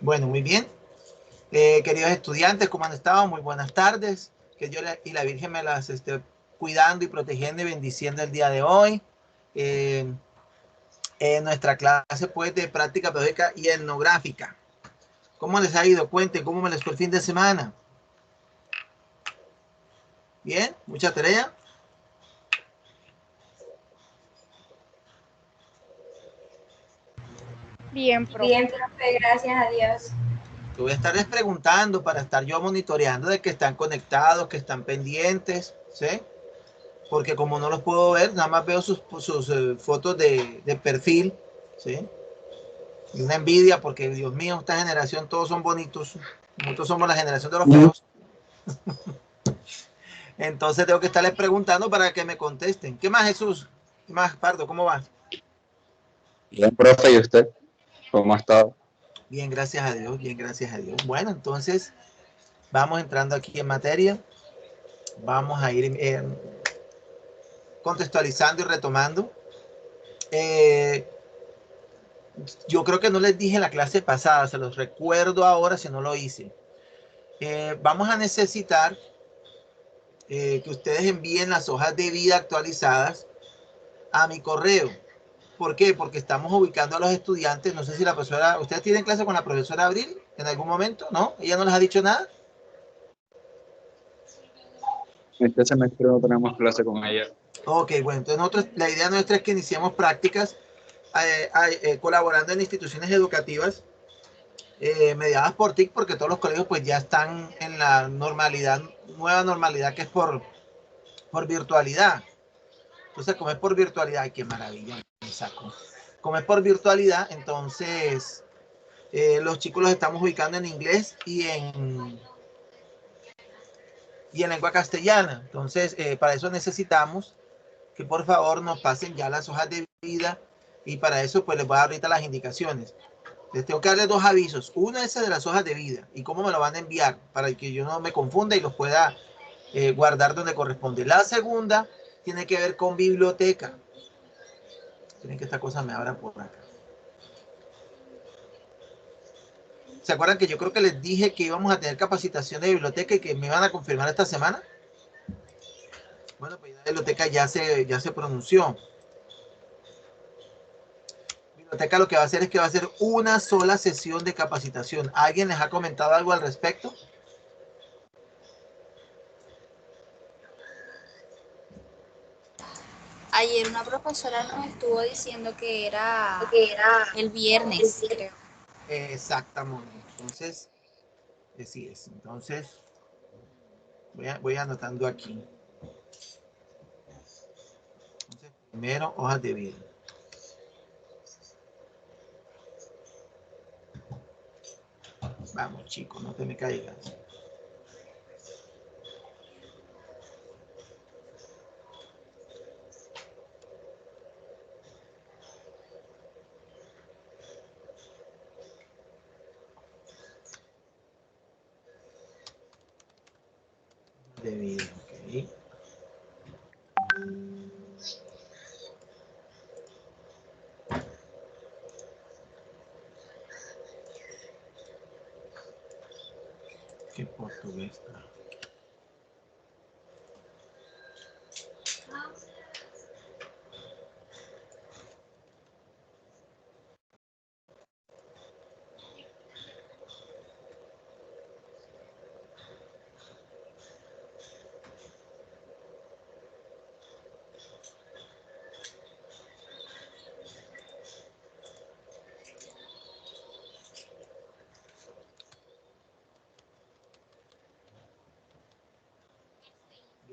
Bueno, muy bien. Queridos estudiantes, ¿cómo han estado? Muy buenas tardes. Que Dios y la Virgen me las esté cuidando y protegiendo y bendiciendo el día de hoy. Nuestra clase pues de práctica pedagógica y etnográfica. ¿Cómo les ha ido? Cuenten, ¿cómo me les fue el fin de semana? ¿Bien? ¿Mucha tarea? Bien, profe. Bien, profe, gracias a Dios. Te voy a estarles preguntando para estar yo monitoreando de que están conectados, que están pendientes, ¿sí? Porque como no los puedo ver, nada más veo sus fotos de perfil, ¿sí? Y una envidia porque, Dios mío, esta generación todos son bonitos. Nosotros somos la generación de los feos. Entonces tengo que estarles preguntando para que me contesten. ¿Qué más, Jesús? ¿Qué más, Pardo? ¿Cómo va? Bien, profe, ¿y usted? ¿Cómo ha estado? Bien, gracias a Dios, bien, gracias a Dios. Bueno, entonces vamos entrando aquí en materia. Vamos a ir contextualizando y retomando. Yo creo que no les dije en la clase pasada, se los recuerdo ahora si no lo hice. Vamos a necesitar que ustedes envíen las hojas de vida actualizadas a mi correo. ¿Por qué? Porque estamos ubicando a los estudiantes. No sé si la profesora, ¿ustedes tienen clase con la profesora Abril en algún momento? ¿No? ¿Ella no les ha dicho nada? Este semestre no tenemos clase con ella. Ok, bueno, entonces nosotros, la idea nuestra es que iniciemos prácticas colaborando en instituciones educativas mediadas por TIC, porque todos los colegios pues ya están en la normalidad, nueva normalidad que es por virtualidad. Entonces, como es por virtualidad, ¡ay, qué maravilla! Me saco. Como es por virtualidad, entonces los chicos los estamos ubicando en inglés y en lengua castellana. Entonces, para eso necesitamos que por favor nos pasen ya las hojas de vida y para eso pues les voy a dar ahorita las indicaciones. Les tengo que darles dos avisos. Uno es ese de las hojas de vida y cómo me lo van a enviar para que yo no me confunda y los pueda guardar donde corresponde. La segunda tiene que ver con biblioteca. Tienen que esta cosa me abra por acá. ¿Se acuerdan que yo creo que les dije que íbamos a tener capacitación de biblioteca y que me iban a confirmar esta semana? Bueno, pues la biblioteca ya se pronunció. Biblioteca lo que va a hacer es que va a hacer una sola sesión de capacitación. ¿Alguien les ha comentado algo al respecto? Ayer una profesora nos estuvo diciendo que era el viernes, creo. Exactamente. Entonces, así es. Entonces, voy anotando aquí. Entonces, primero, hojas de vida. Vamos, chicos, no te me caigas. De vida, ok. ¿Qué portugués?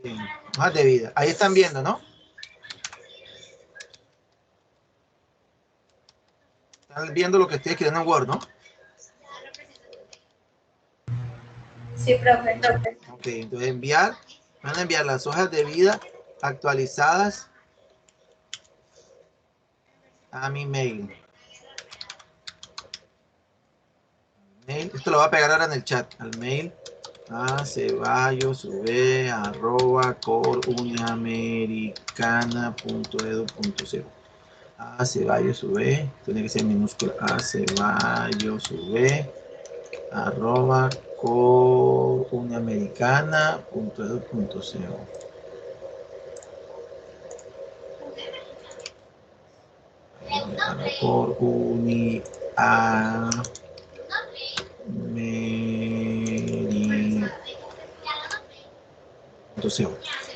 Bien. Hojas de vida. Ahí están viendo, ¿no? Están viendo lo que estoy escribiendo en Word, ¿no? Sí, profe. Ok, entonces enviar. Van a enviar las hojas de vida actualizadas a mi mail. Esto lo voy a pegar ahora en el chat. Al mail a ceballos.coruniamericana.edu.co. A Ceballos tiene que ser minúscula. A Ceballos arroba coruniamericana.edu.co.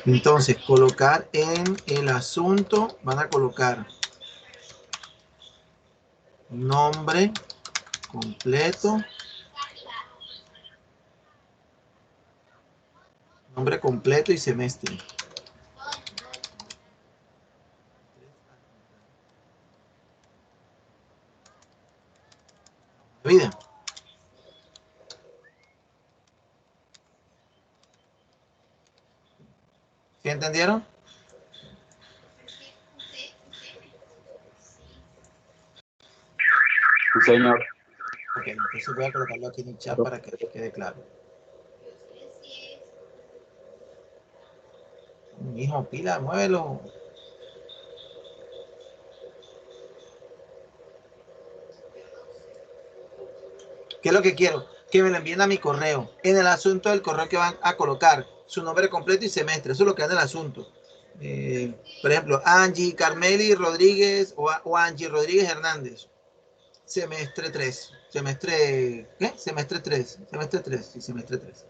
Entonces, colocar en el asunto, van a colocar nombre completo, y semestre. Vida. ¿Sí entendieron? Sí, señor. Ok, entonces voy a colocarlo aquí en el chat para que quede claro. Hijo, pila, muévelo. ¿Qué es lo que quiero? Que me lo envíen a mi correo. En el asunto del correo que van a colocar su nombre completo y semestre. Eso es lo que da en el asunto. Por ejemplo, Angie Carmeli Rodríguez o Angie Rodríguez Hernández. Semestre 3. Semestre, ¿qué? Semestre 3. Semestre 3. Sí, semestre 3.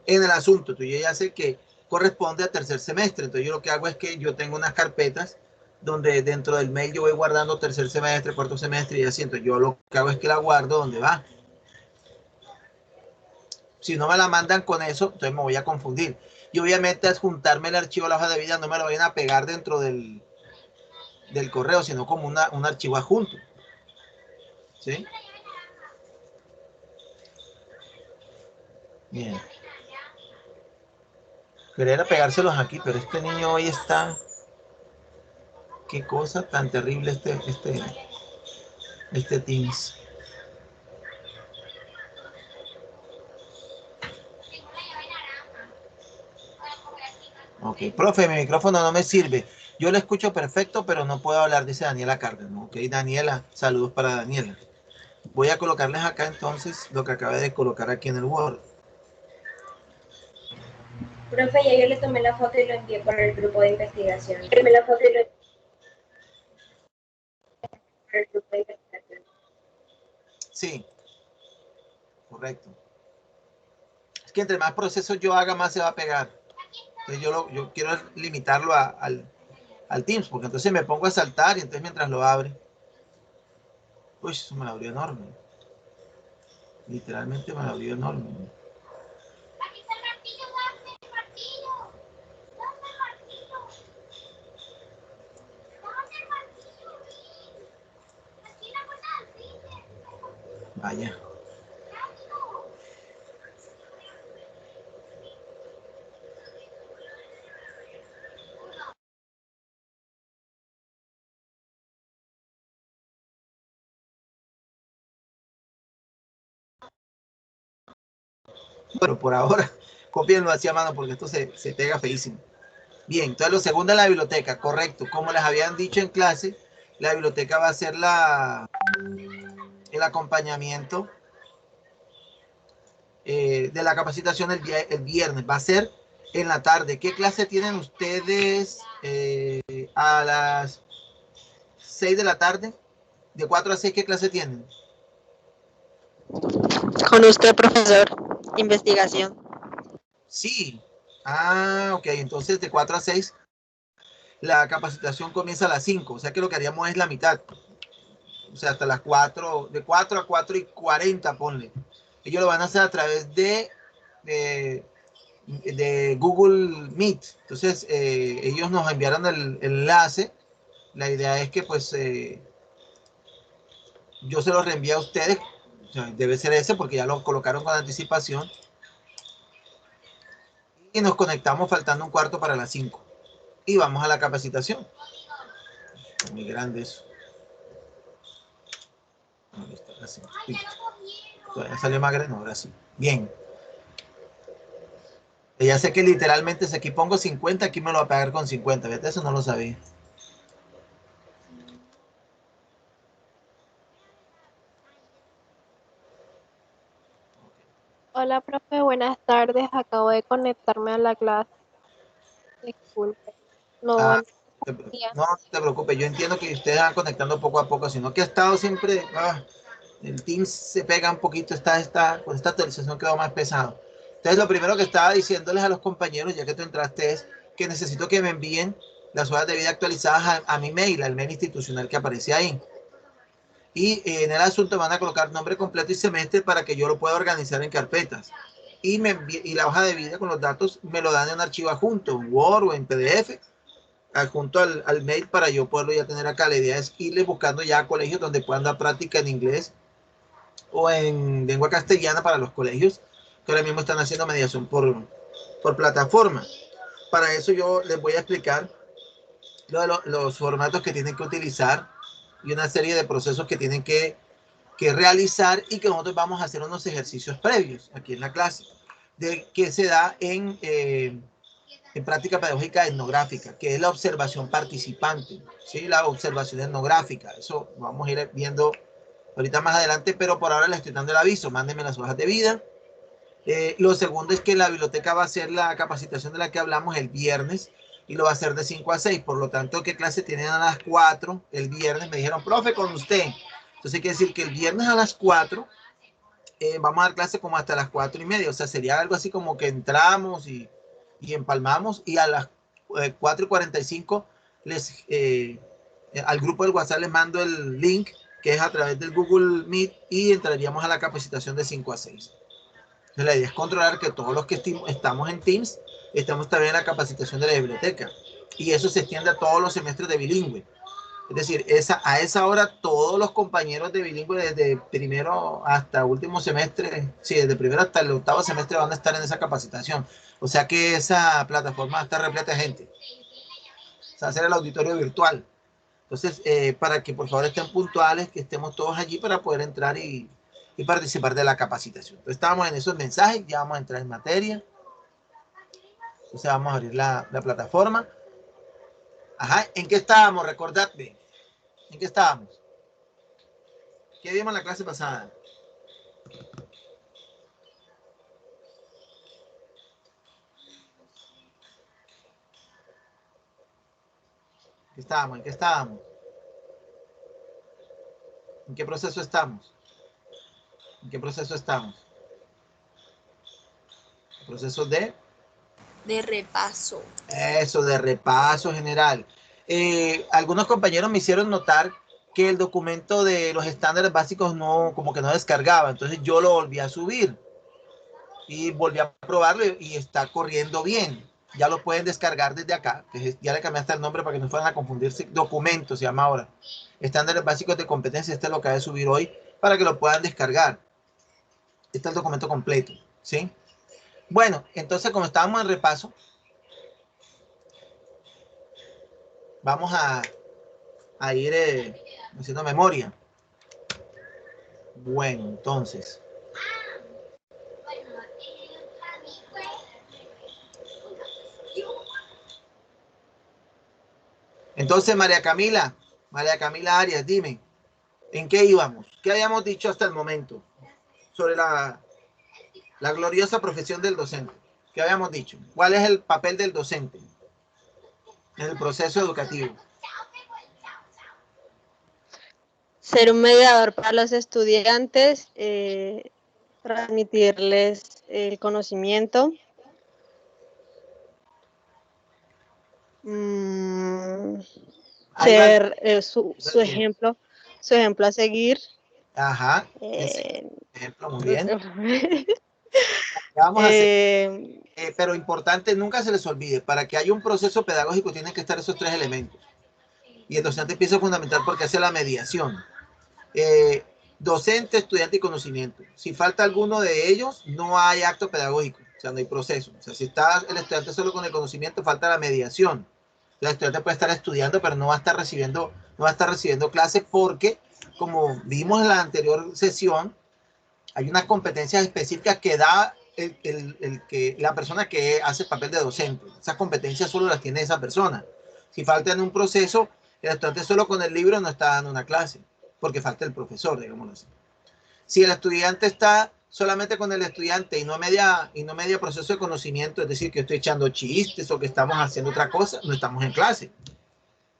En el asunto, tú ya sé que corresponde a tercer semestre. Entonces yo lo que hago es que yo tengo unas carpetas donde dentro del mail yo voy guardando tercer semestre, cuarto semestre y así. Entonces yo lo que hago es que la guardo donde va. Si no me la mandan con eso, entonces me voy a confundir. Y obviamente adjuntarme el archivo a la hoja de vida no me lo vayan a pegar dentro del correo, sino como un archivo adjunto. ¿Sí? Bien. Quería pegárselos aquí, pero este niño hoy está... Qué cosa tan terrible este Teams. Ok, profe, mi micrófono no me sirve. Yo le escucho perfecto, pero no puedo hablar, dice Daniela Cárdenas. Ok, Daniela, saludos para Daniela. Voy a colocarles acá entonces lo que acabé de colocar aquí en el Word. Profe, ya yo le tomé la foto y lo envié por el grupo de investigación. Tomé la foto y lo envié por el grupo de investigación. Sí, correcto. Es que entre más procesos yo haga, más se va a pegar. Entonces yo quiero limitarlo al Teams, porque entonces me pongo a saltar y entonces mientras lo abre. Uy, eso me lo abrió enorme. Literalmente me lo abrió enorme. Vaya. Bueno, por ahora, copienlo así a mano porque esto se pega feísimo. Bien, entonces lo segundo es la biblioteca, correcto. Como les habían dicho en clase, la biblioteca va a ser el acompañamiento de la capacitación el viernes. Va a ser en la tarde. ¿Qué clase tienen ustedes a las 6 de la tarde? De 4 a 6, ¿qué clase tienen? Con usted, profesor. Investigación. Sí. Ah, ok. Entonces de 4 a 6 la capacitación comienza a las 5. O sea que lo que haríamos es la mitad. O sea, hasta las 4, de 4 a 4 y 40, ponle. Ellos lo van a hacer a través de Google Meet. Entonces, ellos nos enviaron el enlace. La idea es que, pues, yo se lo reenvíe a ustedes. O sea, debe ser ese porque ya lo colocaron con anticipación. Y nos conectamos faltando un cuarto para las 5. Y vamos a la capacitación. Es muy grande eso. Ahí está, así. Todavía salió más grande, ahora sí. Bien. Ya sé que literalmente si aquí pongo 50, aquí me lo va a pagar con 50. ¿Ves? Eso no lo sabía. Hola, profe, buenas tardes. Acabo de conectarme a la clase. Disculpe. No, Ah, no te preocupes, yo entiendo que ustedes van conectando poco a poco, sino que ha estado siempre, el Teams se pega un poquito, con esta actualización quedó más pesado. Entonces, lo primero que estaba diciéndoles a los compañeros, ya que tú entraste, es que necesito que me envíen las hojas de vida actualizadas a mi mail, al mail institucional que aparece ahí. Y en el asunto van a colocar nombre completo y semestre para que yo lo pueda organizar en carpetas. Y la hoja de vida con los datos me lo dan en un archivo adjunto, en Word o en PDF, adjunto al mail para yo poderlo ya tener acá. La idea es irle buscando ya colegios donde puedan dar práctica en inglés o en lengua castellana para los colegios que ahora mismo están haciendo mediación por plataforma. Para eso yo les voy a explicar los formatos que tienen que utilizar y una serie de procesos que tienen que realizar y que nosotros vamos a hacer unos ejercicios previos aquí en la clase, de que se da en práctica pedagógica etnográfica, que es la observación participante, ¿sí? La observación etnográfica. Eso vamos a ir viendo ahorita más adelante, pero por ahora les estoy dando el aviso. Mándenme las hojas de vida. Lo segundo es que la biblioteca va a hacer la capacitación de la que hablamos el viernes y lo va a hacer de 5 a 6. Por lo tanto, ¿qué clase tienen a las 4 el viernes? Me dijeron, profe, con usted. Entonces, quiere decir que el viernes a las 4 vamos a dar clase como hasta las 4:30. O sea, sería algo así como que entramos y empalmamos y a las 4:45 al grupo del WhatsApp les mando el link que es a través del Google Meet y entraríamos a la capacitación de 5 a 6. Entonces, la idea es controlar que todos los que estamos en Teams estamos también en la capacitación de la biblioteca y eso se extiende a todos los semestres de bilingüe. Es decir, a esa hora todos los compañeros de bilingüe desde primero hasta último semestre, sí, desde primero hasta el octavo semestre van a estar en esa capacitación. O sea que esa plataforma va a estar repleta de gente. O sea, hacer el auditorio virtual. Entonces, para que por favor estén puntuales, que estemos todos allí para poder entrar y participar de la capacitación. Entonces, estábamos en esos mensajes, ya vamos a entrar en materia. Entonces, vamos a abrir la plataforma. Ajá, ¿en qué estábamos? Recordadme. ¿En qué estábamos? ¿Qué vimos en la clase pasada? ¿En qué estábamos? ¿En qué estábamos? ¿En qué proceso estamos? ¿En qué proceso estamos? ¿El proceso de? De repaso. Eso, de repaso general. Algunos compañeros me hicieron notar que el documento de los estándares básicos no, como que no descargaba. Entonces yo lo volví a subir y volví a probarlo y está corriendo bien. Ya lo pueden descargar desde acá. Ya le cambié hasta el nombre para que no fueran a confundirse. Documento se llama ahora. Estándares básicos de competencia. Este es lo que voy a subir hoy para que lo puedan descargar. Este es el documento completo, ¿sí? Bueno, entonces como estábamos en repaso, vamos a ir haciendo memoria. Bueno, entonces. Entonces, María Camila Arias, dime, ¿en qué íbamos? ¿Qué habíamos dicho hasta el momento sobre la gloriosa profesión del docente? ¿Qué habíamos dicho? ¿Cuál es el papel del docente en el proceso educativo? Ser un mediador para los estudiantes, transmitirles el conocimiento, ser su ejemplo a seguir. Ajá, ejemplo, muy bien. ¿Qué vamos a hacer? Pero importante, nunca se les olvide, para que haya un proceso pedagógico tienen que estar esos 3 elementos. Y el docente empieza a fundamentar porque hace la mediación. Docente, estudiante y conocimiento. Si falta alguno de ellos, no hay acto pedagógico, o sea, no hay proceso. O sea, si está el estudiante solo con el conocimiento, falta la mediación. El estudiante puede estar estudiando, pero no va a estar recibiendo clases porque, como vimos en la anterior sesión, hay unas competencias específicas que da la persona que hace el papel de docente. Esas competencias solo las tiene esa persona. Si falta en un proceso, el estudiante solo con el libro no está dando una clase, porque falta el profesor, digámoslo así. Si el estudiante está solamente con el estudiante y no media proceso de conocimiento, es decir, que estoy echando chistes o que estamos haciendo otra cosa, no estamos en clase.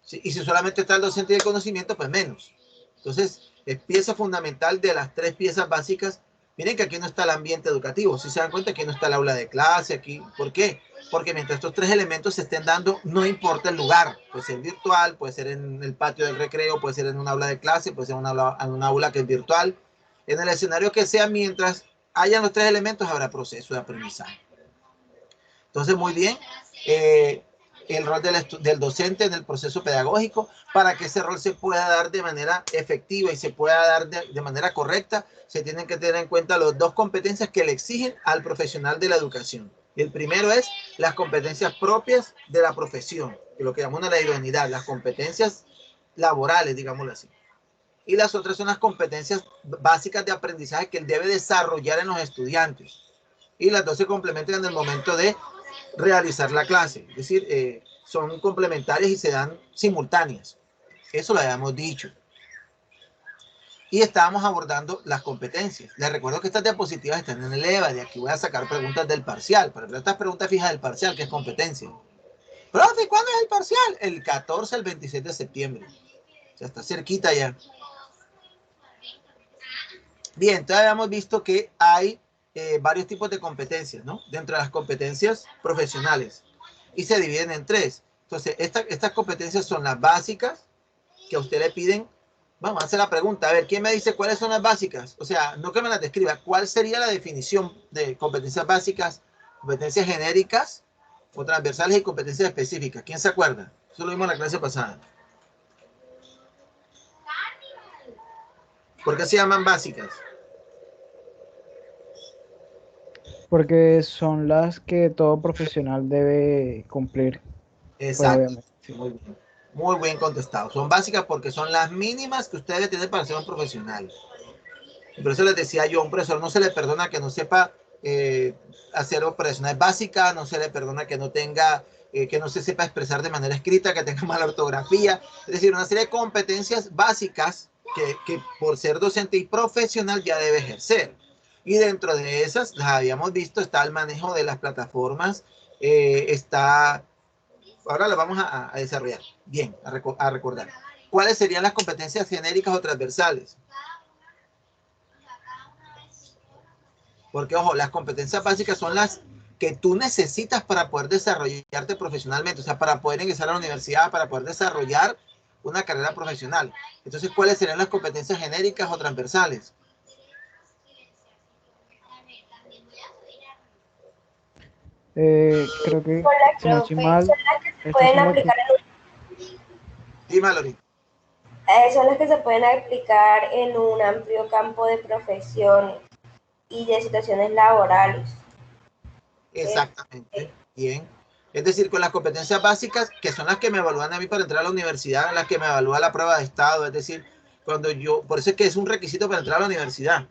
¿Sí? Y si solamente está el docente de conocimiento, pues menos. Entonces, es pieza fundamental de las 3 piezas básicas. Miren que aquí no está el ambiente educativo. Si se dan cuenta, aquí no está el aula de clase. Aquí, ¿por qué? Porque mientras estos 3 elementos se estén dando, no importa el lugar. Puede ser virtual, puede ser en el patio del recreo, puede ser en un aula de clase, puede ser en una aula que es virtual. En el escenario que sea, mientras hayan los 3 elementos, habrá proceso de aprendizaje. Entonces, muy bien. El rol del docente en el proceso pedagógico, para que ese rol se pueda dar de manera efectiva y se pueda dar de manera correcta, se tienen que tener en cuenta las 2 competencias que le exigen al profesional de la educación. El primero es las competencias propias de la profesión, que lo que llamamos la idoneidad, las competencias laborales, digámoslo así. Y las otras son las competencias básicas de aprendizaje que él debe desarrollar en los estudiantes. Y las 2 se complementan en el momento de realizar la clase, es decir, son complementarias y se dan simultáneas. Eso lo habíamos dicho. Y estábamos abordando las competencias. Les recuerdo que estas diapositivas están en el EVA, de aquí voy a sacar preguntas del parcial, para ver estas preguntas fijas del parcial, que es competencia. Profe, ¿cuándo es el parcial? El 14 al 26 de septiembre. O sea, está cerquita ya. Bien, entonces habíamos visto que hay varios tipos de competencias, ¿no? Dentro de las competencias profesionales. Y se dividen en 3. Entonces, estas competencias son las básicas, que a usted le piden. Vamos a hacer la pregunta. A ver, ¿quién me dice cuáles son las básicas? O sea, no que me las describa. ¿Cuál sería la definición de competencias básicas, competencias genéricas, o transversales y competencias específicas? ¿Quién se acuerda? Eso lo vimos en la clase pasada. ¿Por qué se llaman básicas? Porque son las que todo profesional debe cumplir. Exacto. Sí, muy bien. Muy bien contestado. Son básicas porque son las mínimas que usted debe tener para ser un profesional. Y por eso les decía yo, a un profesor no se le perdona que no sepa hacer operaciones básicas, no se le perdona que no tenga, que no se sepa expresar de manera escrita, que tenga mala ortografía. Es decir, una serie de competencias básicas que por ser docente y profesional ya debe ejercer. Y dentro de esas, las habíamos visto, está el manejo de las plataformas, está... Ahora lo vamos a desarrollar. Bien, a recordar. ¿Cuáles serían las competencias genéricas o transversales? Porque, ojo, las competencias básicas son las que tú necesitas para poder desarrollarte profesionalmente, o sea, para poder ingresar a la universidad, para poder desarrollar una carrera profesional. Entonces, ¿cuáles serían las competencias genéricas o transversales? Creo que, si no estoy mal, Son las que se estas pueden son las que... aplicar Dime, Lori. son las que se pueden aplicar en un amplio campo de profesiones y de situaciones laborales. Exactamente. Bien. Es decir, con las competencias básicas, que son las que me evalúan a mí para entrar a la universidad, las que me evalúa la prueba de estado, es decir, cuando yo, por eso es que es un requisito para entrar a la universidad,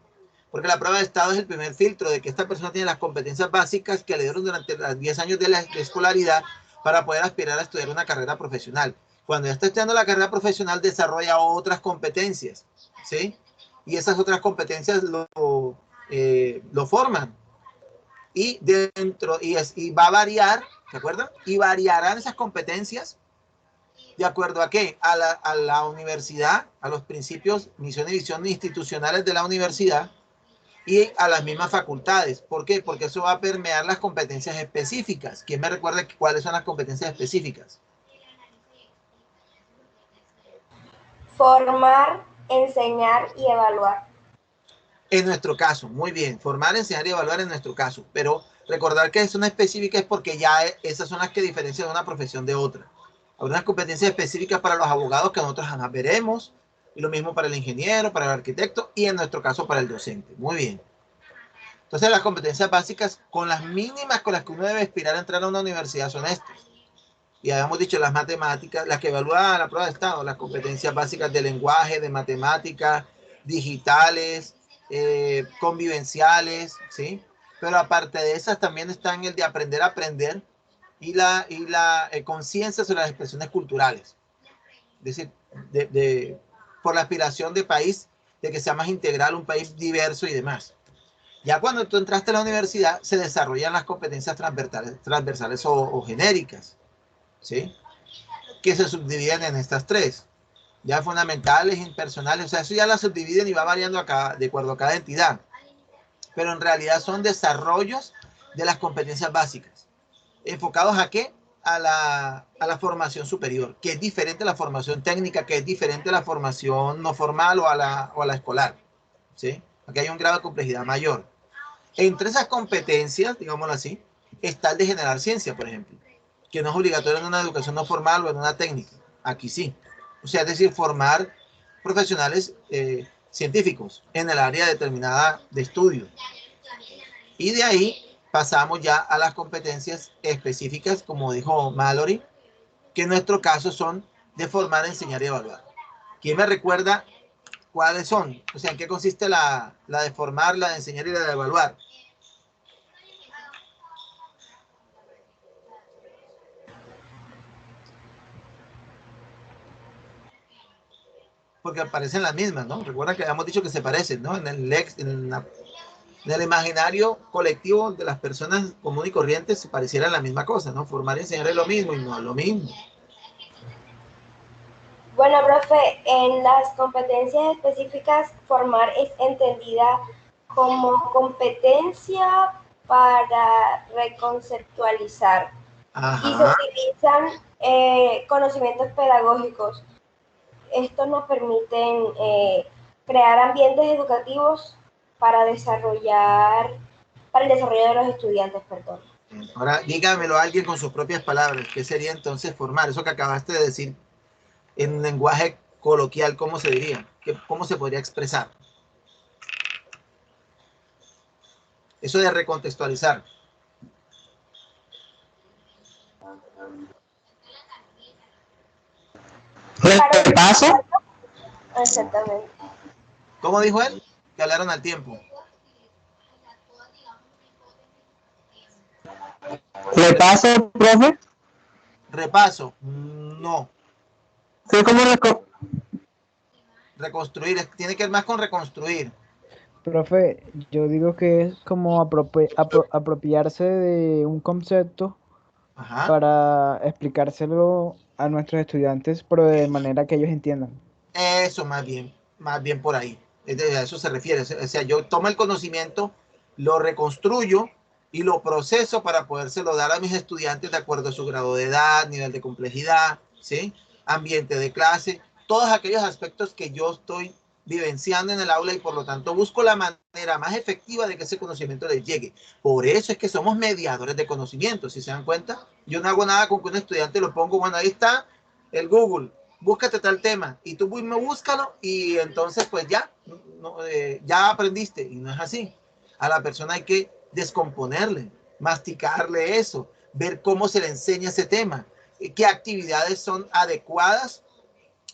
porque la prueba de estado es el primer filtro de que esta persona tiene las competencias básicas que le dieron durante los 10 años de la escolaridad para poder aspirar a estudiar una carrera profesional. Cuando ya está estudiando la carrera profesional, desarrolla otras competencias, ¿sí? Y esas otras competencias lo forman. Y dentro, y va a variar, ¿de acuerdo? Y variarán esas competencias de acuerdo a qué? A la universidad, a los principios, misión y visión institucionales de la universidad y a las mismas facultades. ¿Por qué? Porque eso va a permear las competencias específicas. ¿Quién me recuerda cuáles son las competencias específicas? Formar, enseñar y evaluar. En nuestro caso, muy bien, formar, enseñar y evaluar en nuestro caso, pero recordar que es una específica es porque ya esas son las que diferencian una profesión de otra. Hay unas competencias específicas para los abogados que nosotros jamás veremos, y lo mismo para el ingeniero, para el arquitecto y en nuestro caso para el docente. Muy bien. Entonces las competencias básicas con las mínimas con las que uno debe aspirar a entrar a una universidad son estas. Y habíamos dicho las matemáticas, las que evalúan la prueba de estado, las competencias básicas de lenguaje, de matemáticas, digitales, convivenciales, ¿sí? Pero aparte de esas también están el de aprender a aprender y la conciencia sobre las expresiones culturales. Es decir, por la aspiración de país, de que sea más integral, un país diverso y demás. Ya cuando tú entraste a la universidad, se desarrollan las competencias transversales o genéricas, ¿sí? Que se subdividen en estas tres. Ya fundamentales, impersonales, o sea, eso ya las subdividen y va variando acá, de acuerdo a cada entidad. Pero en realidad son desarrollos de las competencias básicas. ¿Enfocados a qué? A la formación superior, que es diferente a la formación técnica, que es diferente a la formación no formal o a la escolar, ¿sí? Aquí hay un grado de complejidad mayor. Entre esas competencias, digámoslo así, está el de generar ciencia, por ejemplo, que no es obligatorio en una educación no formal o en una técnica. Aquí sí. O sea, es decir, formar profesionales científicos en el área determinada de estudio. Y de ahí pasamos ya a las competencias específicas, como dijo Mallory, que en nuestro caso son de formar, enseñar y evaluar. ¿Quién me recuerda cuáles son? O sea, ¿en qué consiste la de formar, la de enseñar y la de evaluar? Porque parecen las mismas, ¿no? Recuerda que habíamos dicho que se parecen, ¿no? En el imaginario colectivo de las personas comunes y corrientes se parecieran la misma cosa, ¿no? Formar y enseñar es lo mismo y no es lo mismo. Bueno, profe, en las competencias específicas, formar es entendida como competencia para reconceptualizar y se Ajá. utilizan conocimientos pedagógicos. Estos nos permiten crear ambientes educativos para para el desarrollo de los estudiantes, perdón. Ahora dígamelo a alguien con sus propias palabras. ¿Qué sería entonces formar? Eso que acabaste de decir en lenguaje coloquial, ¿cómo se diría? ¿Cómo se podría expresar? Eso de recontextualizar. ¿Repaso? Exactamente. ¿Cómo dijo él? Que hablaron al tiempo. ¿Repaso, profe? Repaso. No. Sí, como Reconstruir. Tiene que ver más con reconstruir. Profe, yo digo que es como apropiarse de un concepto Ajá. para explicárselo a nuestros estudiantes, pero de manera que ellos entiendan. Eso más bien por ahí. A eso se refiere. O sea, yo tomo el conocimiento, lo reconstruyo y lo proceso para podérselo dar a mis estudiantes de acuerdo a su grado de edad, nivel de complejidad, ¿sí? Ambiente de clase, todos aquellos aspectos que yo estoy vivenciando en el aula y por lo tanto busco la manera más efectiva de que ese conocimiento les llegue. Por eso es que somos mediadores de conocimiento, si se dan cuenta. Yo no hago nada con que un estudiante lo pongo, bueno, ahí está el Google, búscate tal tema y tú mismo búscalo y entonces pues ya, ya aprendiste y no es así. A la persona hay que descomponerle, masticarle eso, ver cómo se le enseña ese tema, qué actividades son adecuadas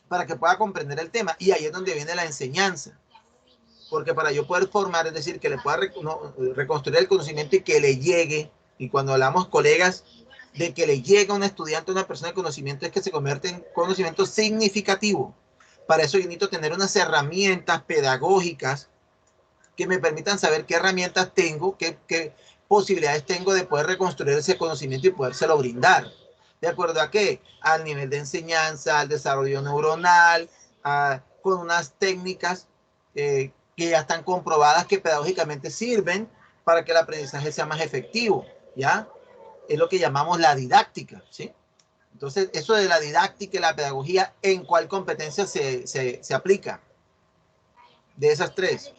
para que pueda comprender el tema y ahí es donde viene la enseñanza. Porque para yo poder formar, es decir, que le pueda reconstruir el conocimiento y que le llegue, y cuando hablamos colegas, de que le llegue a un estudiante, a una persona de conocimiento, es que se convierte en conocimiento significativo. Para eso yo necesito tener unas herramientas pedagógicas que me permitan saber qué herramientas tengo, qué posibilidades tengo de poder reconstruir ese conocimiento y podérselo brindar. ¿De acuerdo a qué? Al nivel de enseñanza, al desarrollo neuronal, con unas técnicas que ya están comprobadas que pedagógicamente sirven para que el aprendizaje sea más efectivo, ¿ya? Es lo que llamamos la didáctica, ¿sí? Entonces, eso de la didáctica y la pedagogía, ¿en cuál competencia se aplica? De esas tres.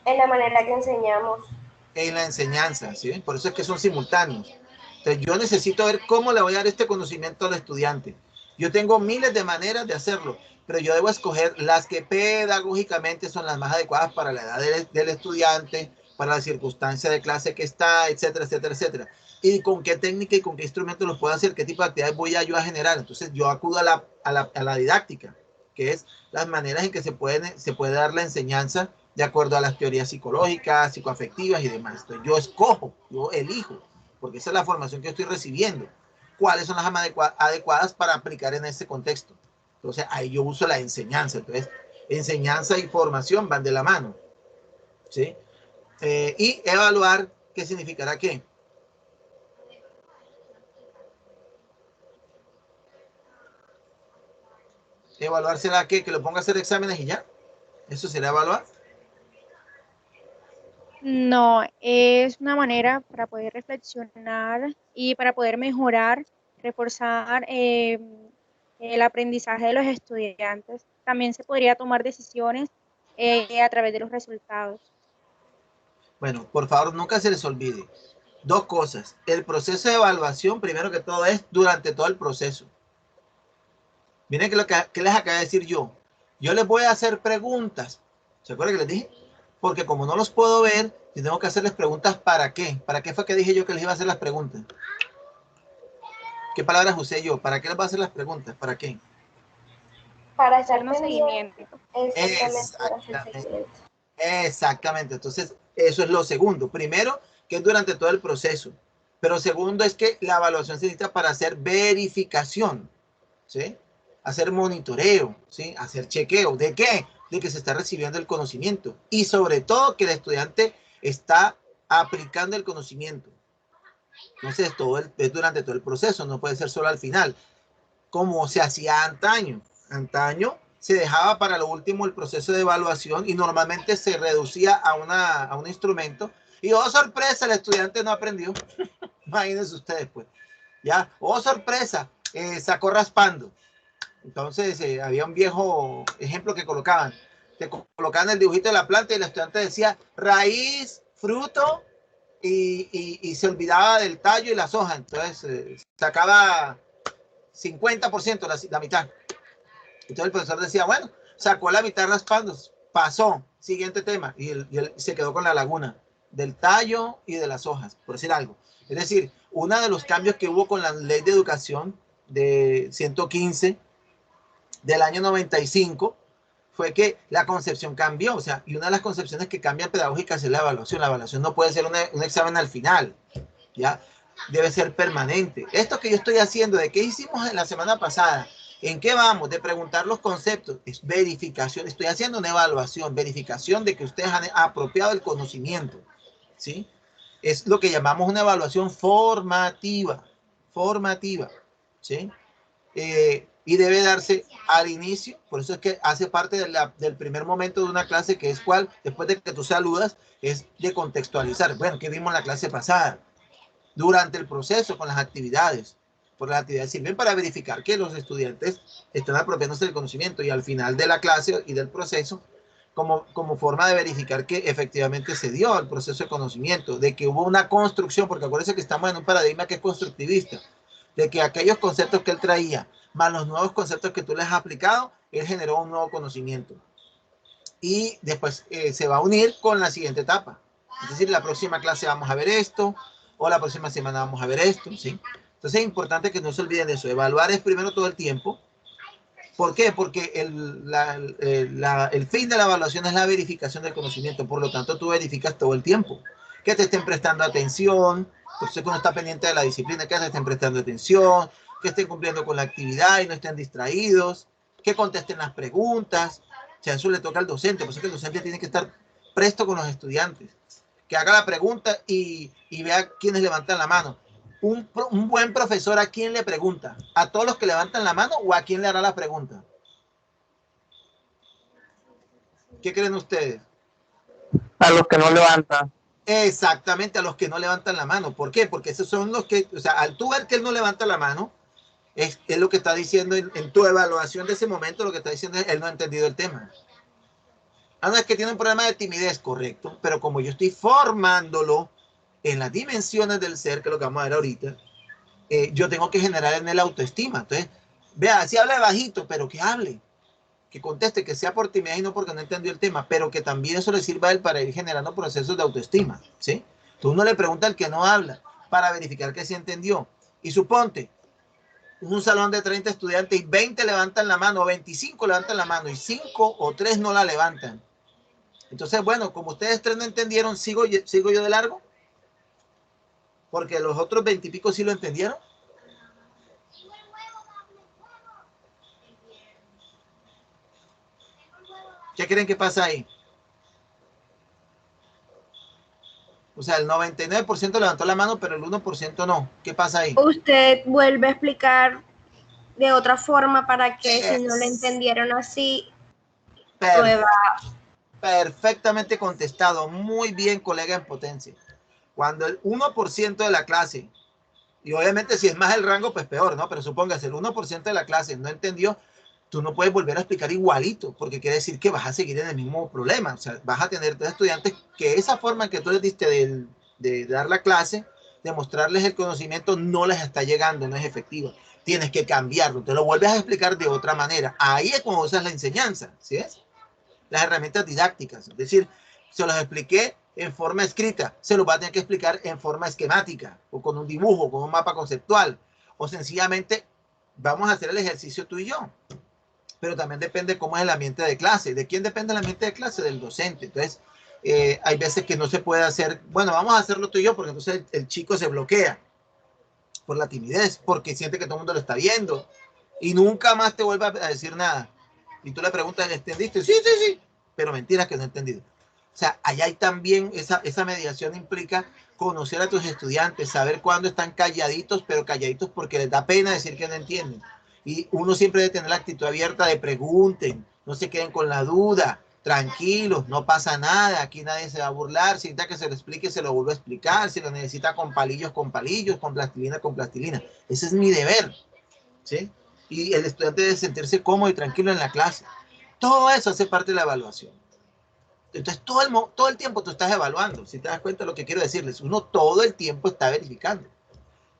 En la manera que enseñamos. En la enseñanza, ¿sí? Por eso es que son simultáneos. Entonces, yo necesito ver cómo le voy a dar este conocimiento al estudiante. Yo tengo miles de maneras de hacerlo, pero yo debo escoger las que pedagógicamente son las más adecuadas para la edad del estudiante, para la circunstancia de clase que está, etcétera, etcétera, etcétera. Y con qué técnica y con qué instrumento los puedo hacer, qué tipo de actividades voy yo a generar. Entonces, yo acudo a la didáctica, que es las maneras en que se puede dar la enseñanza de acuerdo a las teorías psicológicas, psicoafectivas y demás. Entonces, yo escojo, yo elijo, porque esa es la formación que estoy recibiendo. ¿Cuáles son las adecuadas para aplicar en ese contexto? Entonces, ahí yo uso la enseñanza. Entonces, enseñanza y formación van de la mano. ¿sí? Y evaluar, ¿qué significará qué? Evaluar será que lo ponga a hacer exámenes y ya. Eso será evaluar. No, es una manera para poder reflexionar y para poder mejorar, reforzar el aprendizaje de los estudiantes. También se podría tomar decisiones a través de los resultados. Bueno, por favor, nunca se les olvide. Dos cosas. El proceso de evaluación, primero que todo, es durante todo el proceso. Miren que les acabo de decir yo. Yo les voy a hacer preguntas. ¿Se acuerdan que les dije? Porque como no los puedo ver, yo tengo que hacerles preguntas ¿para qué? ¿Para qué fue que dije yo que les iba a hacer las preguntas? ¿Qué palabras usé yo? ¿Para qué les voy a hacer las preguntas? ¿Para qué? Para estar Hacernos pendiente, seguimiento. exactamente, para hacer Exactamente. seguimiento. Exactamente. Entonces, eso es lo segundo. Primero, que es durante todo el proceso. Pero segundo es que la evaluación se necesita para hacer verificación, ¿sí? Hacer monitoreo, ¿sí? Hacer chequeo. ¿De qué? De que se está recibiendo el conocimiento. Y sobre todo que el estudiante está aplicando el conocimiento. Entonces, es durante todo el proceso, no puede ser solo al final, como se hacía antaño. Antaño se dejaba para lo último el proceso de evaluación y normalmente se reducía a un instrumento. Y oh sorpresa, el estudiante no aprendió. Imagínense ustedes, pues. Ya, oh sorpresa, sacó raspando. Entonces había un viejo ejemplo que colocaban. Te colocaban el dibujito de la planta y el estudiante decía raíz, fruto y se olvidaba del tallo y las hojas. Entonces sacaba 50%, la mitad. Entonces el profesor decía, bueno, sacó la mitad raspando, pasó, siguiente tema, y él se quedó con la laguna del tallo y de las hojas, por decir algo. Es decir, uno de los cambios que hubo con la ley de educación de 115 del año 95 fue que la concepción cambió, o sea, y una de las concepciones que cambian pedagógicas es la evaluación. La evaluación no puede ser un examen al final, ¿ya? Debe ser permanente. Esto que yo estoy haciendo, ¿de qué hicimos en la semana pasada? ¿En qué vamos? De preguntar los conceptos. Es verificación. Estoy haciendo una evaluación, verificación de que ustedes han apropiado el conocimiento, ¿sí? Es lo que llamamos una evaluación formativa, ¿sí? Y debe darse al inicio, por eso es que hace parte del primer momento de una clase, que es cuál, después de que tú saludas, es de contextualizar. Bueno, ¿qué vimos en la clase pasada? Durante el proceso, con las actividades. Por las actividades sirven para verificar que los estudiantes están apropiándose del conocimiento y al final de la clase y del proceso, como forma de verificar que efectivamente se dio el proceso de conocimiento, de que hubo una construcción, porque acuérdense que estamos en un paradigma que es constructivista, de que aquellos conceptos que él traía, más los nuevos conceptos que tú les has aplicado, él generó un nuevo conocimiento. Y después se va a unir con la siguiente etapa. Es decir, la próxima clase vamos a ver esto, o la próxima semana vamos a ver esto, ¿sí? Entonces es importante que no se olviden de eso. Evaluar es primero todo el tiempo. ¿Por qué? Porque el fin de la evaluación es la verificación del conocimiento. Por lo tanto, tú verificas todo el tiempo. Que te estén prestando atención. Entonces, uno está pendiente de la disciplina, que te estén prestando atención, que estén cumpliendo con la actividad y no estén distraídos, que contesten las preguntas. O sea, eso le toca al docente. Por eso que el docente tiene que estar presto con los estudiantes. Que haga la pregunta y vea quiénes levantan la mano. Un buen profesor, ¿a quién le pregunta? ¿A todos los que levantan la mano o a quién le hará la pregunta? ¿Qué creen ustedes? A los que no levantan. Exactamente, a los que no levantan la mano. ¿Por qué? Porque esos son los que, o sea, al tú ver que él no levanta la mano, es lo que está diciendo en tu evaluación de ese momento, lo que está diciendo es él no ha entendido el tema. Ah, no, es que tiene un problema de timidez, correcto, pero como yo estoy formándolo en las dimensiones del ser, que es lo que vamos a ver ahorita, yo tengo que generar en él autoestima. Entonces, vea, si habla bajito, pero que hable, que conteste, que sea por timidez y no porque no entendió el tema, pero que también eso le sirva a él para ir generando procesos de autoestima, ¿sí? Entonces uno le pregunta al que no habla para verificar que sí entendió. Y suponte, un salón de 30 estudiantes y 20 levantan la mano, o 25 levantan la mano y 5 o 3 no la levantan. Entonces, bueno, como ustedes 3 no entendieron, ¿sigo yo de largo? Porque los otros 20 y pico sí lo entendieron. ¿Qué creen que pasa ahí? O sea, el 99% levantó la mano, pero el 1% no. ¿Qué pasa ahí? Usted vuelve a explicar de otra forma para que si no le entendieron así, prueba. Perfectamente contestado. Muy bien, colega en potencia. Cuando el 1% de la clase, y obviamente si es más el rango, pues peor, ¿no? Pero supóngase, el 1% de la clase no entendió, tú no puedes volver a explicar igualito, porque quiere decir que vas a seguir en el mismo problema. O sea, vas a tener estudiantes que esa forma que tú les diste de dar la clase, de mostrarles el conocimiento, no les está llegando, no es efectiva. Tienes que cambiarlo, te lo vuelves a explicar de otra manera. Ahí es cuando usas la enseñanza, ¿sí es? Las herramientas didácticas, es decir, se los expliqué en forma escrita, se los va a tener que explicar en forma esquemática, o con un dibujo, con un mapa conceptual, o sencillamente vamos a hacer el ejercicio tú y yo. Pero también depende cómo es el ambiente de clase. ¿De quién depende el ambiente de clase? Del docente. Entonces, hay veces que no se puede hacer, bueno, vamos a hacerlo tú y yo, porque entonces el chico se bloquea por la timidez, porque siente que todo el mundo lo está viendo, y nunca más te vuelve a decir nada. Y tú le preguntas, ¿entendiste? Sí, sí, sí. Pero mentiras que no he entendido. O sea, allá hay también, esa mediación implica conocer a tus estudiantes, saber cuándo están calladitos, pero calladitos porque les da pena decir que no entienden. Y uno siempre debe tener la actitud abierta de pregunten, no se queden con la duda, tranquilos, no pasa nada, aquí nadie se va a burlar, si necesita que se lo explique, se lo vuelvo a explicar, si lo necesita con palillos, con plastilina, con plastilina. Ese es mi deber, ¿sí? Y el estudiante debe sentirse cómodo y tranquilo en la clase. Todo eso hace parte de la evaluación. Entonces, todo el tiempo tú estás evaluando. Si te das cuenta de lo que quiero decirles, uno todo el tiempo está verificando.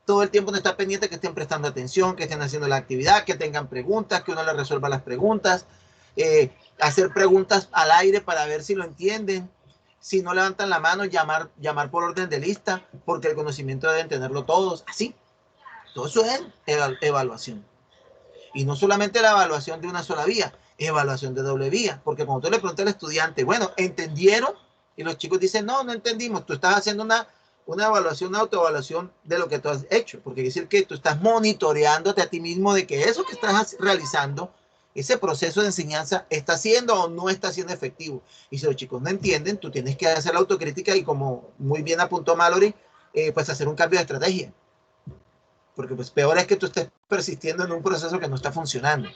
Todo el tiempo no está pendiente que estén prestando atención, que estén haciendo la actividad, que tengan preguntas, que uno les resuelva las preguntas, hacer preguntas al aire para ver si lo entienden. Si no levantan la mano, llamar por orden de lista, porque el conocimiento deben tenerlo todos. Así. Todo eso es evaluación. Y no solamente la evaluación de una sola vía, evaluación de doble vía. Porque cuando tú le preguntas al estudiante, bueno, ¿entendieron? Y los chicos dicen, no, no entendimos. Tú estás haciendo una evaluación, una autoevaluación de lo que tú has hecho. Porque quiere decir que tú estás monitoreándote a ti mismo de que eso que estás realizando, ese proceso de enseñanza, está siendo o no está siendo efectivo. Y si los chicos no entienden, tú tienes que hacer la autocrítica y, como muy bien apuntó Mallory, pues hacer un cambio de estrategia. Porque pues peor es que tú estés persistiendo en un proceso que no está funcionando.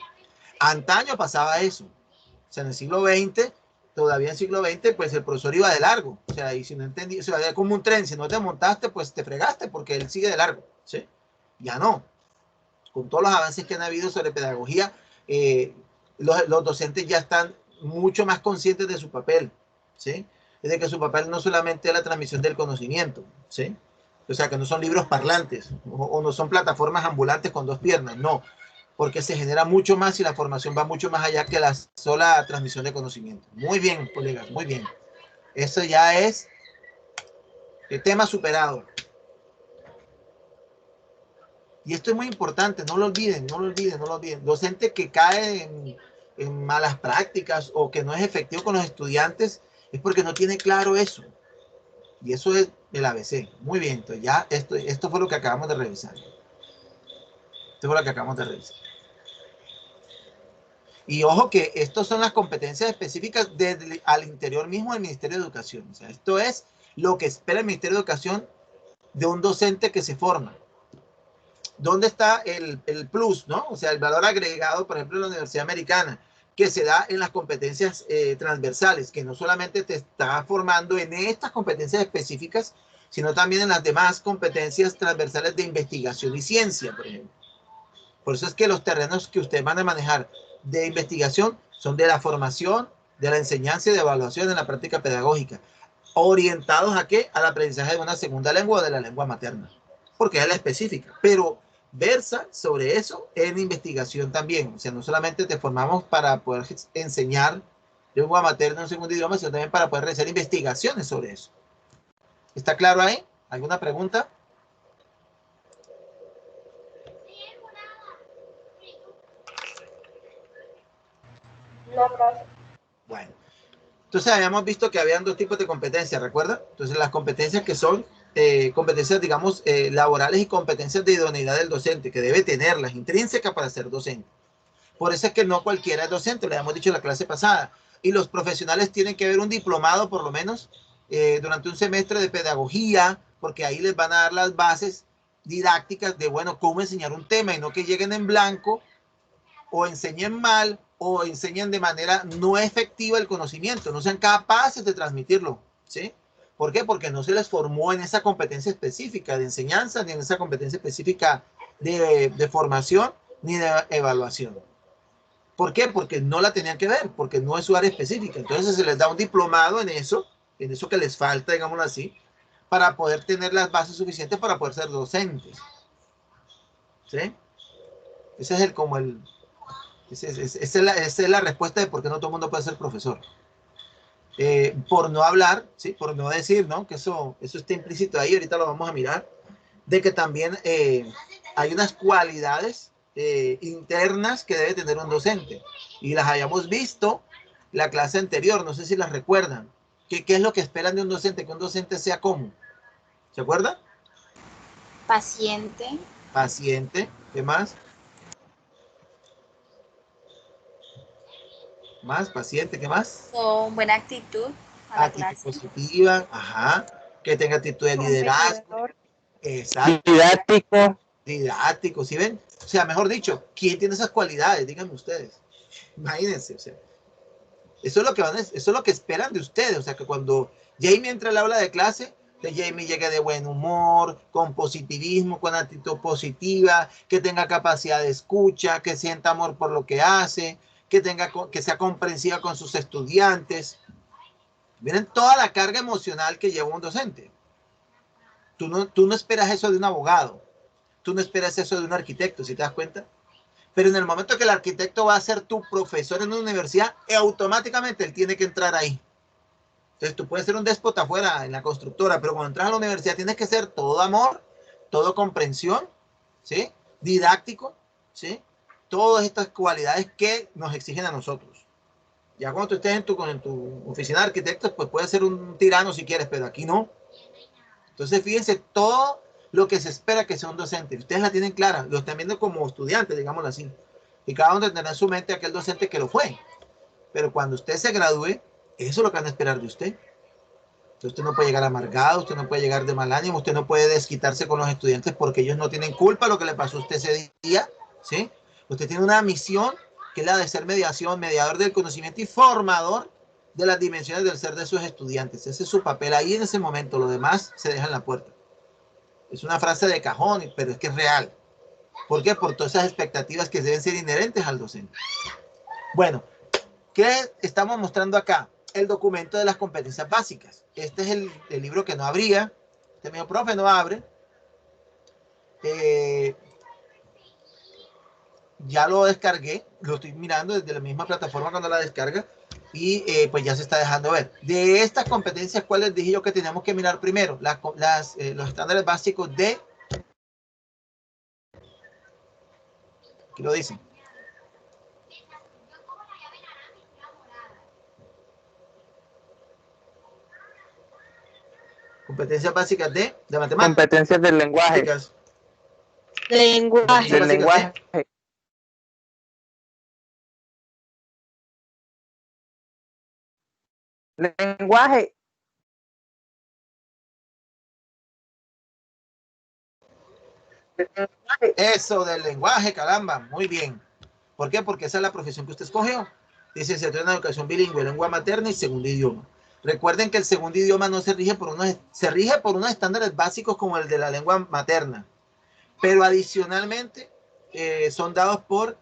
Antaño pasaba eso. O sea, en el siglo XX, todavía en el siglo XX, pues el profesor iba de largo. O sea, y si no entendí, o sea, era como un tren. Si no te montaste, pues te fregaste porque él sigue de largo. ¿Sí? Ya no. Con todos los avances que han habido sobre pedagogía, los docentes ya están mucho más conscientes de su papel. ¿Sí? Es de que su papel no solamente es la transmisión del conocimiento. ¿Sí? O sea, que no son libros parlantes o no son plataformas ambulantes con dos piernas, no, porque se genera mucho más y la formación va mucho más allá que la sola transmisión de conocimiento. Muy bien, colegas, muy bien. Eso ya es el tema superado. Y esto es muy importante, no lo olviden, no lo olviden, no lo olviden. Docente que cae en malas prácticas o que no es efectivo con los estudiantes es porque no tiene claro eso. Y eso es el ABC. Muy bien, entonces ya esto fue lo que acabamos de revisar. Esto fue lo que acabamos de revisar. Y ojo que estas son las competencias específicas al interior mismo del Ministerio de Educación. O sea, esto es lo que espera el Ministerio de Educación de un docente que se forma. ¿Dónde está el plus, no? O sea, el valor agregado, por ejemplo, en la Universidad Americana, que se da en las competencias transversales, que no solamente te está formando en estas competencias específicas, sino también en las demás competencias transversales de investigación y ciencia, por ejemplo. Por eso es que los terrenos que ustedes van a manejar de investigación son de la formación, de la enseñanza y de evaluación en la práctica pedagógica, orientados ¿a qué? Al aprendizaje de una segunda lengua o de la lengua materna, porque es la específica, pero versa sobre eso en investigación también. O sea, no solamente te formamos para poder enseñar lengua materna en un segundo idioma, sino también para poder realizar investigaciones sobre eso. ¿Está claro ahí? ¿Alguna pregunta? No, profe. Bueno, entonces habíamos visto que habían dos tipos de competencias, ¿recuerda? Entonces las competencias que son competencias, digamos, laborales y competencias de idoneidad del docente, que debe tenerlas intrínsecas para ser docente. Por eso es que no cualquiera es docente, le habíamos dicho en la clase pasada. Y los profesionales tienen que ver un diplomado, por lo menos, durante un semestre de pedagogía, porque ahí les van a dar las bases didácticas de, bueno, cómo enseñar un tema y no que lleguen en blanco o enseñen mal o enseñen de manera no efectiva el conocimiento, no sean capaces de transmitirlo, ¿sí? ¿Por qué? Porque no se les formó en esa competencia específica de enseñanza, ni en esa competencia específica de formación, ni de evaluación. ¿Por qué? Porque no la tenían que ver, porque no es su área específica. Entonces se les da un diplomado en eso que les falta, digámoslo así, para poder tener las bases suficientes para poder ser docentes. ¿Sí? Ese es el, como el, esa es la respuesta de por qué no todo el mundo puede ser profesor. Por no hablar, ¿sí? Por no decir, ¿no? Que eso está implícito ahí, ahorita lo vamos a mirar, de que también hay unas cualidades internas que debe tener un docente. Y las hayamos visto la clase anterior, no sé si las recuerdan. ¿Qué es lo que esperan de un docente? Que un docente sea como. ¿Se acuerdan? Paciente. Paciente. ¿Qué más? Más paciente, ¿qué más? Con buena actitud a la Actitud clase. positiva, ajá. Que tenga actitud de liderazgo. Competidor. Exacto. Didáctico. Didáctico, ¿sí ven? O sea, mejor dicho, ¿quién tiene esas cualidades? Díganme ustedes. Imagínense, o sea. Eso es lo que esperan de ustedes. O sea, que cuando Jamie entra al aula de clase, que Jamie llegue de buen humor, con positivismo, con actitud positiva, que tenga capacidad de escucha, que sienta amor por lo que hace, que sea comprensiva con sus estudiantes. Miren toda la carga emocional que lleva un docente. Tú no esperas eso de un abogado. Tú no esperas eso de un arquitecto, ¿sí te das cuenta? Pero en el momento que el arquitecto va a ser tu profesor en una universidad, automáticamente él tiene que entrar ahí. Entonces tú puedes ser un déspota afuera en la constructora, pero cuando entras a la universidad tienes que ser todo amor, todo comprensión, ¿sí? Didáctico, ¿sí? Todas estas cualidades que nos exigen a nosotros. Ya cuando tú estés en tu oficina de arquitectos, pues puedes ser un tirano si quieres, pero aquí no. Entonces fíjense todo lo que se espera que sea un docente. Ustedes la tienen clara, lo están viendo como estudiantes, digámoslo así. Y cada uno tendrá en su mente aquel docente que lo fue. Pero cuando usted se gradúe, eso es lo que van a esperar de usted. Entonces usted no puede llegar amargado, usted no puede llegar de mal ánimo, usted no puede desquitarse con los estudiantes porque ellos no tienen culpa de lo que le pasó a usted ese día, ¿sí? Usted tiene una misión que es la de ser mediador del conocimiento y formador de las dimensiones del ser de sus estudiantes. Ese es su papel ahí en ese momento, lo demás se deja en la puerta. Es una frase de cajón, pero es que es real. ¿Por qué? Por todas esas expectativas que deben ser inherentes al docente. Bueno, ¿qué estamos mostrando acá? El documento de las competencias básicas. Este es el libro que no abría. Este mío profe no abre. Ya lo descargué, lo estoy mirando desde la misma plataforma cuando la descarga y pues ya se está dejando ver. De estas competencias, ¿cuáles dije yo que tenemos que mirar primero? Los estándares básicos de... ¿Qué lo dicen? Competencias básicas de matemáticas. Competencias del lenguaje. Lenguaje. Del lenguaje. Lenguaje. Eso del lenguaje, caramba, muy bien. ¿Por qué? Porque esa es la profesión que usted escogió. Licenciatura en educación bilingüe, lengua materna y segundo idioma. Recuerden que el segundo idioma no se rige por unos estándares básicos como el de la lengua materna, pero adicionalmente son dados por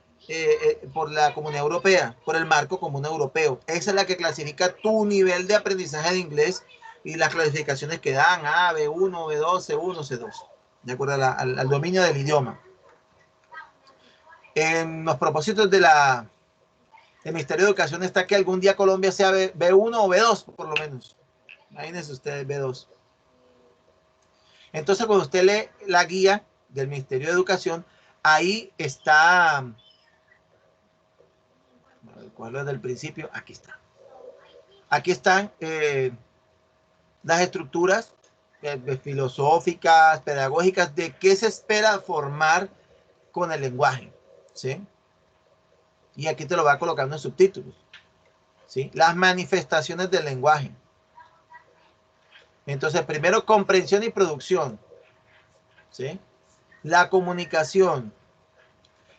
la Comunidad Europea, por el marco común europeo. Esa es la que clasifica tu nivel de aprendizaje de inglés y las clasificaciones que dan A, B1, B2, C1, C2, de acuerdo al dominio del idioma. En los propósitos del Ministerio de Educación está que algún día Colombia sea B1 o B2, por lo menos. Imagínense ustedes, B2. Entonces, cuando usted lee la guía del Ministerio de Educación, ahí está, ¿cuál es del principio? Aquí está. Aquí están las estructuras filosóficas, pedagógicas, de qué se espera formar con el lenguaje, ¿sí? Y aquí te lo va colocando en subtítulos, ¿sí? Las manifestaciones del lenguaje. Entonces, primero comprensión y producción, ¿sí? La comunicación,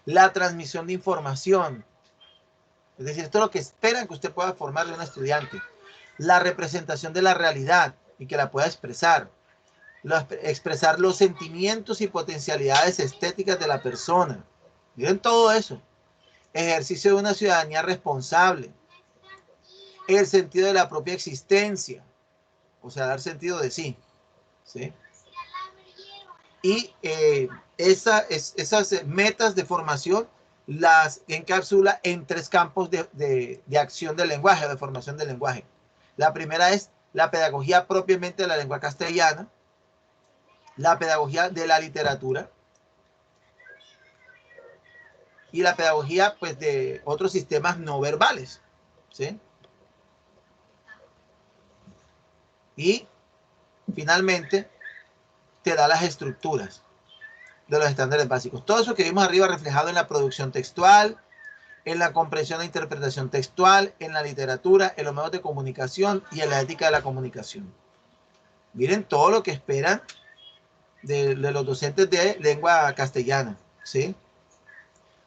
la transmisión de información. Es decir, esto es lo que esperan que usted pueda formar de un estudiante. La representación de la realidad y que la pueda expresar. Expresar los sentimientos y potencialidades estéticas de la persona. Miren todo eso. Ejercicio de una ciudadanía responsable. El sentido de la propia existencia. O sea, dar sentido de sí. ¿Sí? Y esas metas de formación las encapsula en 3 campos de acción del lenguaje, de formación del lenguaje. La primera es la pedagogía propiamente de la lengua castellana, la pedagogía de la literatura y la pedagogía pues, de otros sistemas no verbales. ¿Sí? Y finalmente te da las estructuras de los estándares básicos. Todo eso que vimos arriba reflejado en la producción textual, en la comprensión e interpretación textual, en la literatura, en los medios de comunicación y en la ética de la comunicación. Miren todo lo que esperan de los docentes de lengua castellana, ¿sí?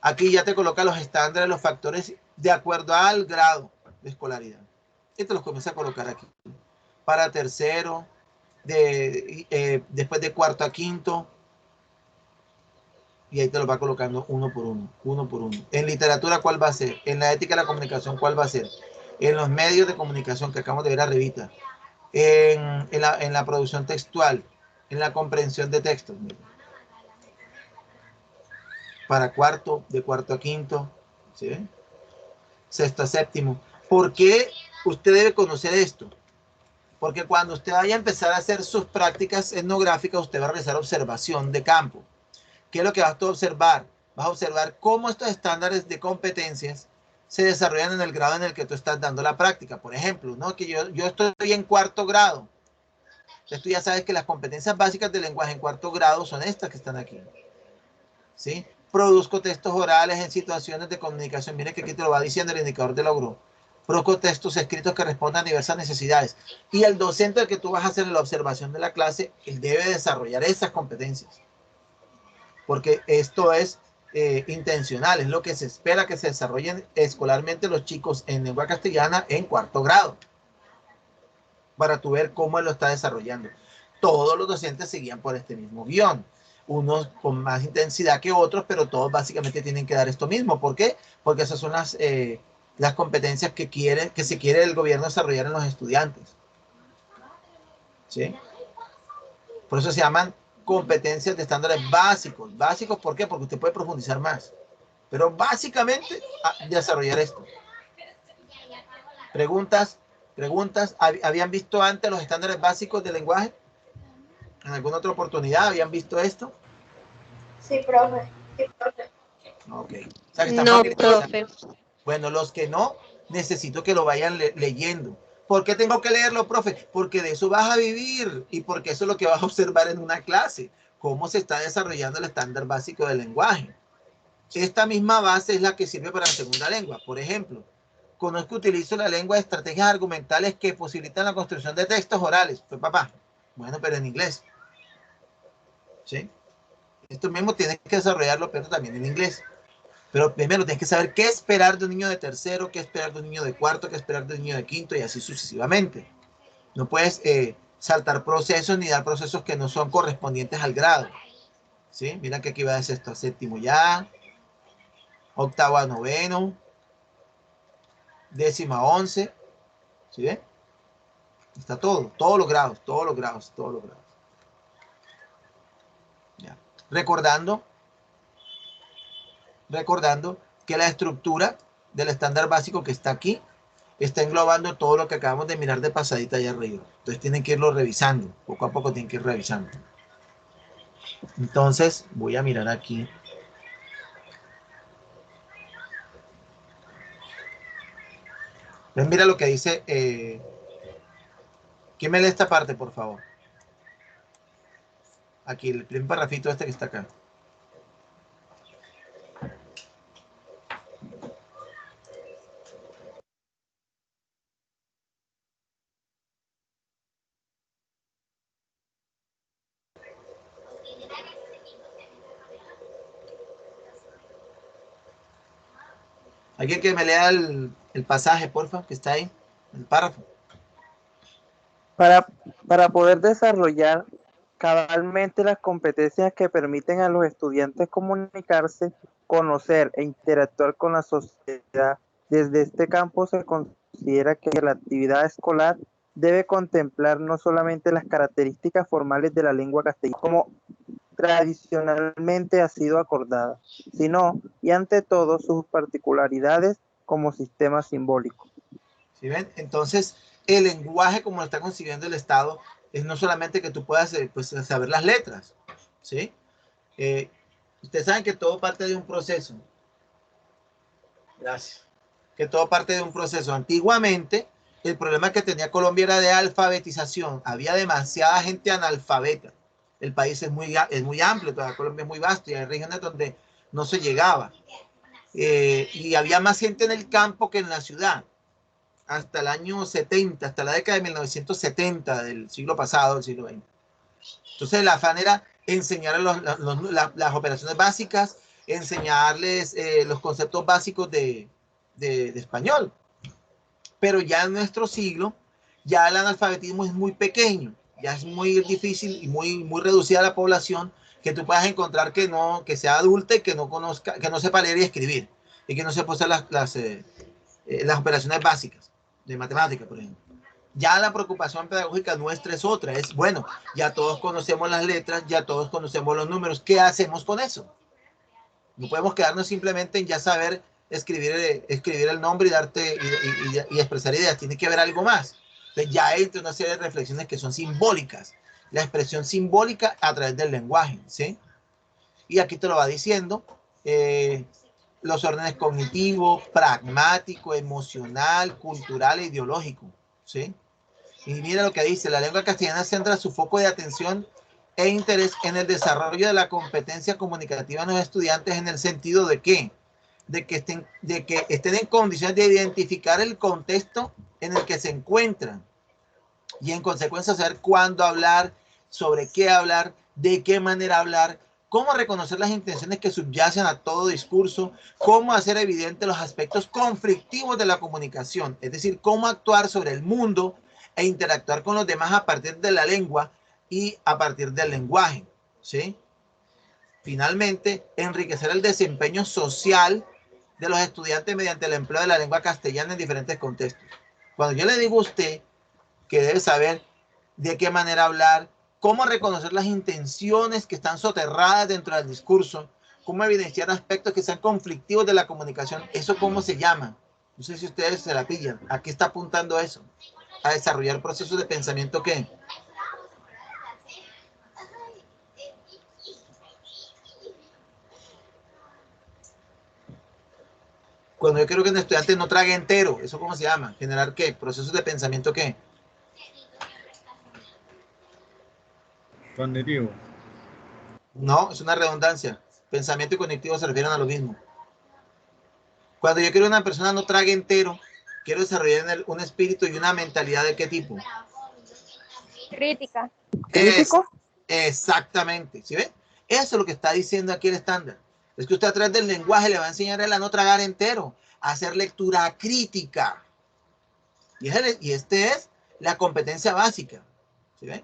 Aquí ya te coloca los estándares, los factores de acuerdo al grado de escolaridad. Y te los comienza a colocar aquí. Para tercero, después de cuarto a quinto, y ahí te lo va colocando uno por uno, uno por uno. En literatura, ¿cuál va a ser? En la ética de la comunicación, ¿cuál va a ser? En los medios de comunicación que acabamos de ver arribita. En la producción textual, en la comprensión de textos. Para cuarto, de cuarto a quinto, ¿sí? Sexto a séptimo. ¿Por qué usted debe conocer esto? Porque cuando usted vaya a empezar a hacer sus prácticas etnográficas, usted va a realizar observación de campo. ¿Qué es lo que vas a observar? Vas a observar cómo estos estándares de competencias se desarrollan en el grado en el que tú estás dando la práctica. Por ejemplo, ¿no? Que yo estoy en cuarto grado. Entonces tú ya sabes que las competencias básicas del lenguaje en cuarto grado son estas que están aquí. ¿Sí? Produzco textos orales en situaciones de comunicación. Mire que aquí te lo va diciendo el indicador de logro. Produzco textos escritos que respondan a diversas necesidades. Y el docente al que tú vas a hacer la observación de la clase, él debe desarrollar esas competencias. Porque esto es intencional, es lo que se espera que se desarrollen escolarmente los chicos en lengua castellana en cuarto grado, para tú ver cómo él lo está desarrollando. Todos los docentes seguían por este mismo guión, unos con más intensidad que otros, pero todos básicamente tienen que dar esto mismo. ¿Por qué? Porque esas son las competencias que se quiere el gobierno desarrollar en los estudiantes. ¿Sí? Por eso se llaman competencias de estándares básicos. ¿Básicos por qué? Porque usted puede profundizar más. Pero básicamente desarrollar esto. Preguntas. ¿Habían visto antes los estándares básicos del lenguaje? ¿En alguna otra oportunidad habían visto esto? Sí, profe. Ok. O sea, que están No, familiarizados. profe. Bueno, los que no, necesito que lo vayan leyendo. ¿Por qué tengo que leerlo, profe? Porque de eso vas a vivir y porque eso es lo que vas a observar en una clase. Cómo se está desarrollando el estándar básico del lenguaje. Esta misma base es la que sirve para la segunda lengua. Por ejemplo, conozco y utilizo la lengua de estrategias argumentales que posibilitan la construcción de textos orales. Pues papá, bueno, pero en inglés. ¿Sí? Esto mismo tienes que desarrollarlo, pero también en inglés. Pero primero tienes que saber qué esperar de un niño de tercero, qué esperar de un niño de cuarto, qué esperar de un niño de quinto y así sucesivamente. No puedes saltar procesos ni dar procesos que no son correspondientes al grado. ¿Sí? Mira que aquí va de sexto a séptimo ya, octavo a noveno, décimo a 11. ¿Sí ven? Está todo, todos los grados, todos los grados, todos los grados. Ya. Recordando que la estructura del estándar básico que está aquí está englobando todo lo que acabamos de mirar de pasadita allá arriba. Entonces tienen que irlo revisando, poco a poco tienen que ir revisando. Entonces voy a mirar aquí. Ven, mira lo que dice. ¿Quién me lee esta parte, por favor? Aquí, el primer parrafito este que está acá. Alguien que me lea el pasaje, porfa, que está ahí, el párrafo. Para poder desarrollar cabalmente las competencias que permiten a los estudiantes comunicarse, conocer e interactuar con la sociedad, desde este campo se considera que la actividad escolar debe contemplar no solamente las características formales de la lengua castellana, como tradicionalmente ha sido acordada, sino, y ante todo, sus particularidades como sistema simbólico. ¿Sí ven? Entonces, el lenguaje como lo está concibiendo el Estado es no solamente que tú puedas pues, saber las letras, ¿sí? Ustedes saben que todo parte de un proceso. Gracias. Que todo parte de un proceso. Antiguamente, el problema que tenía Colombia era de alfabetización. Había demasiada gente analfabeta. El país es muy amplio, toda Colombia es muy vasto y hay regiones donde no se llegaba. Y había más gente en el campo que en la ciudad. Hasta el año 70, hasta la década de 1970 del siglo pasado, del siglo XX. Entonces, el afán era enseñar las operaciones básicas, enseñarles los conceptos básicos de español. Pero ya en nuestro siglo, ya el analfabetismo es muy pequeño, ya es muy difícil y muy reducida la población que tú puedas encontrar que sea adulta y que no conozca, que no sepa leer y escribir y que no sepa hacer las operaciones básicas de matemática, por ejemplo. Ya la preocupación pedagógica nuestra es otra, es bueno, ya todos conocemos las letras, ya todos conocemos los números, ¿qué hacemos con eso? No podemos quedarnos simplemente en ya saber escribir el nombre y expresar ideas, tiene que haber algo más. Entonces ya entra una serie de reflexiones que son simbólicas, la expresión simbólica a través del lenguaje, ¿sí? Y aquí te lo va diciendo, los órdenes cognitivo, pragmático, emocional, cultural e ideológico, ¿sí? Y mira lo que dice, la lengua castellana centra su foco de atención e interés en el desarrollo de la competencia comunicativa en los estudiantes en el sentido de que estén en condiciones de identificar el contexto en el que se encuentran y en consecuencia saber cuándo hablar, sobre qué hablar, de qué manera hablar, cómo reconocer las intenciones que subyacen a todo discurso, cómo hacer evidente los aspectos conflictivos de la comunicación, es decir, cómo actuar sobre el mundo e interactuar con los demás a partir de la lengua y a partir del lenguaje, ¿sí? Finalmente, enriquecer el desempeño social de los estudiantes mediante el empleo de la lengua castellana en diferentes contextos. Cuando yo le digo a usted que debe saber de qué manera hablar, cómo reconocer las intenciones que están soterradas dentro del discurso, cómo evidenciar aspectos que sean conflictivos de la comunicación, ¿eso cómo se llama? No sé si ustedes se la pillan. ¿A qué está apuntando eso? A desarrollar procesos de pensamiento ¿qué? Cuando yo quiero que un estudiante no trague entero, ¿eso cómo se llama? ¿Generar qué? ¿Procesos de pensamiento qué? Cognitivo. No, es una redundancia. Pensamiento y cognitivo se refieren a lo mismo. Cuando yo quiero que una persona no trague entero, quiero desarrollar en él un espíritu y una mentalidad ¿de qué tipo? Crítica. Exactamente. ¿Sí ven? Eso es lo que está diciendo aquí el estándar. Es que usted a través del lenguaje le va a enseñar a él a no tragar entero, a hacer lectura crítica. Y este es la competencia básica. ¿Sí ven?